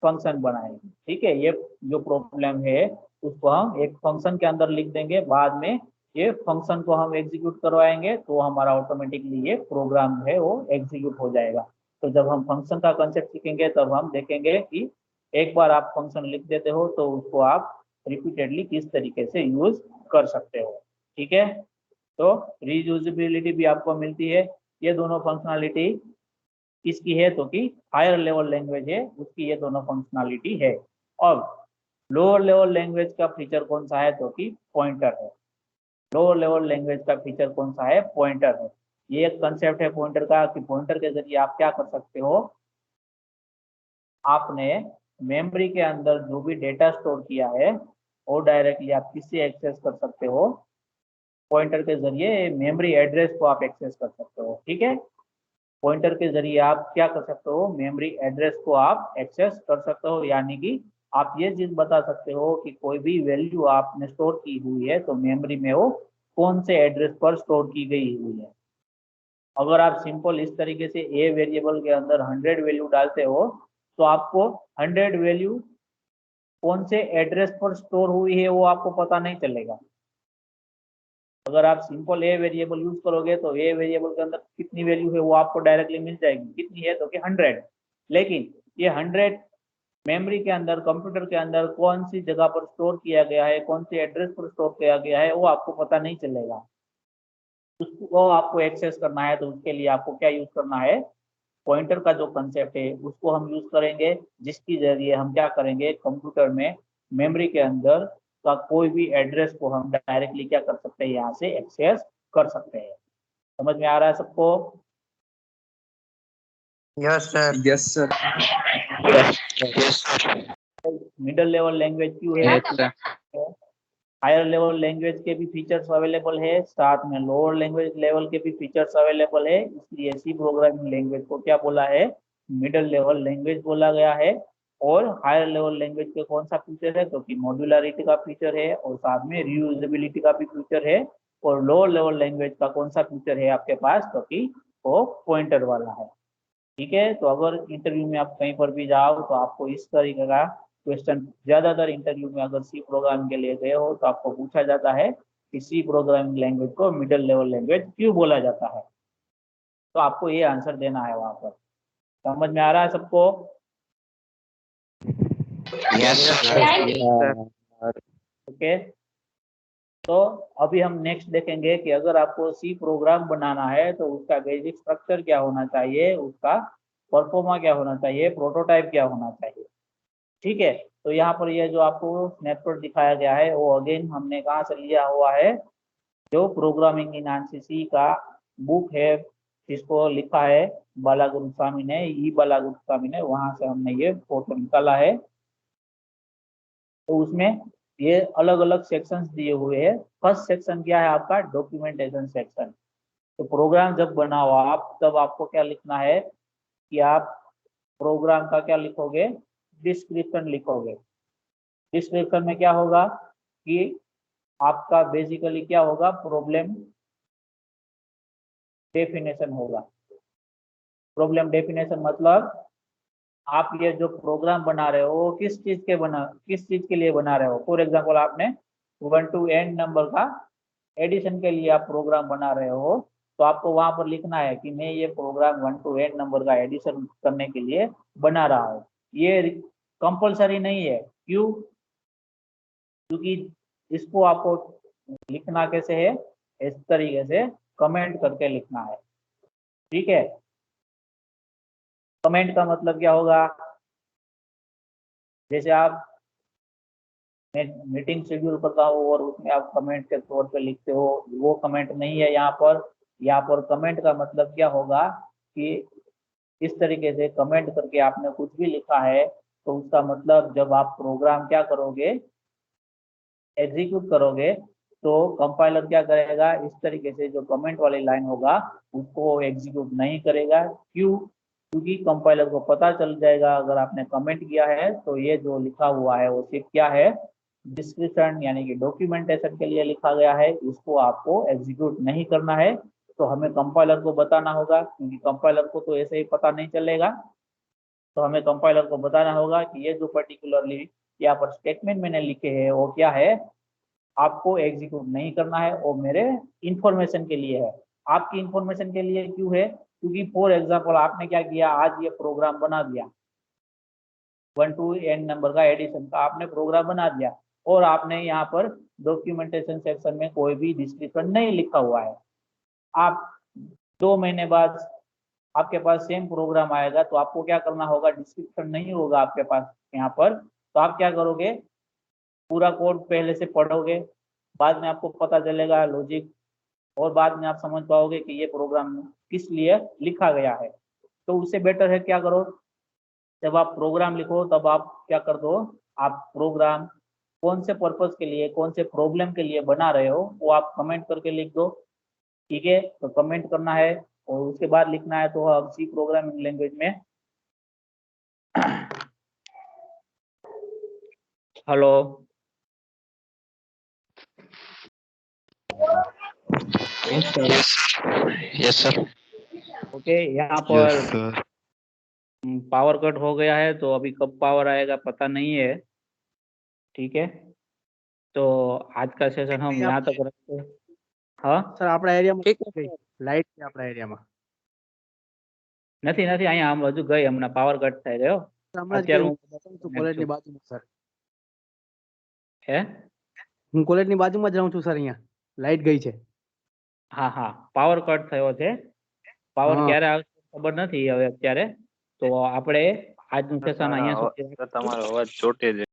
A: फंक्शन बनाएंगे, ठीक है। ये जो प्रॉब्लम है उसको हम एक फंक्शन के अंदर लिख देंगे, बाद में ये फंक्शन को हम एग्जीक्यूट करवाएंगे तो हमारा ऑटोमेटिकली ये प्रोग्राम है वो एग्जीक्यूट हो जाएगा। तो जब हम फंक्शन का कंसेप्ट सीखेंगे तब हम देखेंगे कि एक बार आप फंक्शन लिख देते हो तो उसको आप रिपीटेडली किस तरीके से यूज कर सकते हो, ठीक है। तो रीयूजेबिलिटी भी आपको मिलती है। ये दोनों फंक्शनलिटी किसकी है, तो कि हायर लेवल लैंग्वेज है उसकी ये दोनों फंक्शनलिटी है। अब लोअर लेवल लैंग्वेज का फीचर कौन सा है, तो कि पॉइंटर है। लोअर लेवल लैंग्वेज का फीचर कौन सा है? पॉइंटर है। ये एक कंसेप्ट है पॉइंटर का कि पॉइंटर के जरिए आप क्या कर सकते हो, आपने मेमोरी के अंदर जो भी डेटा स्टोर किया है वो डायरेक्टली आप किससे एक्सेस कर सकते हो? पॉइंटर के जरिए मेमोरी एड्रेस को आप एक्सेस कर सकते हो। ठीक है, पॉइंटर के जरिए आप क्या कर सकते हो? मेमोरी एड्रेस को आप एक्सेस कर सकते हो, यानी कि आप ये चीज बता सकते हो कि कोई भी वैल्यू आपने स्टोर की हुई है तो मेमोरी में वो कौन से एड्रेस पर स्टोर की गई हुई है। अगर आप सिंपल इस तरीके से ए वेरिएबल के अंदर 100 वैल्यू डालते हो तो आपको 100 वैल्यू कौन से एड्रेस पर स्टोर हुई है वो आपको पता नहीं चलेगा। अगर आप सिंपल ए वेरिएबल यूज करोगे तो ए वेरिएबल के अंदर कितनी वैल्यू है वो आपको डायरेक्टली मिल जाएगी। कितनी है? तो कि 100। लेकिन ये 100 मेमोरी के अंदर, कंप्यूटर के अंदर कौन सी जगह पर स्टोर किया गया है, कौन सी एड्रेस पर स्टोर किया गया है, वो आपको पता नहीं चलेगा। उसको आपको एक्सेस करना है तो उसके लिए आपको क्या यूज करना है? पॉइंटर का जो कंसेप्ट है उसको हम यूज करेंगे, जिसकी जरिए हम क्या करेंगे? कंप्यूटर में मेमोरी के अंदर का कोई भी एड्रेस को हम डायरेक्टली क्या कर सकते हैं? यहाँ से एक्सेस कर सकते हैं। समझ में आ रहा है सबको?
E: Yes sir.
B: Yes sir.
E: Yes sir.
A: Middle level language क्यों है? हायर लेवल लैंग्वेज के भी फीचर्स अवेलेबल है, साथ में लोअर लैंग्वेज लेवल के भी फीचर्स अवेलेबल है, इसलिए सी प्रोग्रामिंग लैंग्वेज को क्या बोला है? मिडिल लेवल लैंग्वेज बोला गया है। और हायर लेवल लैंग्वेज के कौन सा फीचर है? तो कि मॉड्यूलरिटी का फीचर है और साथ में रीयूजेबिलिटी का भी फीचर है। और लोअर लेवल लैंग्वेज का कौन सा फीचर है आपके पास? तो कि वो पॉइंटर वाला है। ठीक है, तो अगर इंटरव्यू में आप कहीं पर भी जाओ तो आपको इस तरीके का क्वेश्चन, ज्यादातर इंटरव्यू में अगर सी प्रोग्रामिंग के लिए गए हो तो आपको पूछा जाता है कि सी प्रोग्रामिंग लैंग्वेज को मिडिल लेवल लैंग्वेज क्यों बोला जाता है, तो आपको ये आंसर देना है वहां पर। समझ में आ रहा है सबको?
E: Yes sir.
A: ओके, तो अभी हम नेक्स्ट देखेंगे कि अगर आपको सी प्रोग्राम बनाना है तो उसका बेसिक स्ट्रक्चर क्या होना चाहिए, उसका परफॉर्मा क्या होना चाहिए, प्रोटोटाइप क्या होना चाहिए। ठीक है, तो यहाँ पर ये जो आपको स्नैपशॉट दिखाया गया है वो अगेन हमने कहाँ से लिया हुआ है? जो प्रोग्रामिंग इन आरसीसी का बुक है, जिसको लिखा है बालागुरुस्वामी ने, बालागुरुस्वामी ने, वहां से हमने ये फोटो निकाला है। तो उसमें ये अलग अलग सेक्शंस दिए हुए हैं। फर्स्ट सेक्शन क्या है आपका? Documentation section. तो प्रोग्राम जब बनाओ आप, तब आपको क्या लिखना है कि आप प्रोग्राम का क्या लिखोगे? डिस्क्रिप्शन लिखोगे। डिस्क्रिप्शन में क्या होगा कि आपका बेसिकली क्या होगा? प्रॉब्लम डेफिनेशन होगा। प्रॉब्लम डेफिनेशन मतलब आप ये जो प्रोग्राम बना रहे हो वो किस चीज के लिए बना रहे हो। फॉर एग्जांपल आपने 1 to n नंबर का एडिशन के लिए आप प्रोग्राम बना रहे हो, तो आपको वहां पर लिखना है कि मैं ये प्रोग्राम 1 to n नंबर का एडिशन करने के लिए बना रहा हूँ। ये कंपलसरी नहीं है। क्यों? क्योंकि इसको आपको लिखना कैसे है? इस तरीके से कमेंट करके लिखना है। ठीक है, कमेंट का मतलब क्या होगा? जैसे आप मीटिंग शेड्यूल करता हो और उसमें आप कमेंट के तौर पे लिखते हो, वो कमेंट नहीं है यहाँ पर। यहाँ पर कमेंट का मतलब क्या होगा कि इस तरीके से कमेंट करके आपने कुछ भी लिखा है तो उसका मतलब जब आप प्रोग्राम क्या करोगे? एग्जीक्यूट करोगे तो कंपाइलर क्या करेगा? इस तरीके से जो कमेंट वाली लाइन होगा उसको एग्जीक्यूट नहीं करेगा। क्यों? क्योंकि कंपाइलर को पता चल जाएगा अगर आपने कमेंट किया है तो ये जो लिखा हुआ है वो सिर्फ क्या है? डिस्क्रिप्शन यानी कि डॉक्यूमेंटेशन के लिए लिखा गया है, इसको आपको एग्जीक्यूट नहीं करना है। तो हमें कंपाइलर को बताना होगा, क्योंकि कंपाइलर को तो ऐसे ही पता नहीं चलेगा। तो हमें कंपाइलर को बताना होगा कि ये जो पर्टिकुलरली यहाँ पर स्टेटमेंट मैंने लिखे हैं वो क्या है, आपको एग्जीक्यूट नहीं करना है, वो मेरे इंफॉर्मेशन के लिए है। आपकी इंफॉर्मेशन के लिए क्यों है? क्योंकि फॉर एग्जाम्पल आपने क्या किया, आज ये प्रोग्राम बना दिया 1 to n नंबर का एडिशन का आपने प्रोग्राम बना दिया और आपने यहाँ पर डॉक्यूमेंटेशन सेक्शन में कोई भी डिस्क्रिप्शन नहीं लिखा हुआ है। आप 2 महीने बाद आपके पास सेम प्रोग्राम आएगा तो आपको क्या करना होगा? डिस्क्रिप्शन नहीं होगा आपके पास यहाँ पर, तो आप क्या करोगे? पूरा कोड पहले से पढ़ोगे, बाद में आपको पता चलेगा लॉजिक, और बाद में आप समझ पाओगे कि ये प्रोग्राम किस लिए लिखा गया है। तो उससे बेटर है क्या करो, जब आप प्रोग्राम लिखो तब आप क्या कर दो, आप प्रोग्राम कौन से पर्पस के लिए, कौन से प्रॉब्लम के लिए बना रहे हो वो आप कमेंट करके लिख दो। ठीक है, तो कमेंट करना है और उसके बाद लिखना है। तो अब सी प्रोग्रामिंग लैंग्वेज में हेलो
E: यस सर।
A: ओके, यहाँ पर पावर कट हो गया है, तो अभी कब पावर आएगा पता नहीं है। ठीक है, तो आज का सेशन हम यहाँ तक रखते हैं। हाँ
F: સર આપણા એરિયામાં
A: ठीक है,
F: લાઈટ છે આપણા એરિયામાં
A: નથી નથી અહીંયા આમ હજુ ગઈ, હમણાં પાવર કટ થઈ ગયો
F: હમણાં જ
A: અત્યારે
F: ગઈ.
A: હું
F: હું કોલેજની બાજુમાં સર
A: હે
F: હું કોલેજની બાજુમાં જ રહું છું સર. અહીંયા લાઈટ ગઈ છે.
A: હા હા પાવર કટ થયો છે, પાવર
F: હા.
A: ક્યારે આવશે ખબર નથી હવે અત્યારે. તો આપણે આજનું સેશન અહીંયા સુધી
G: સર તમારો અવાજ ચોટે છે.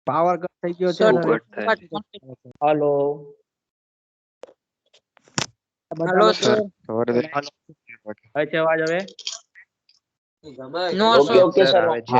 F: પાવર કટ થઈ ગયો છે
C: sir,
F: sir.
A: Hello
C: hello sir.
A: હવે છે અવાજ હવે?
C: No
G: okay
C: sir.
G: Okay sir આવે છે.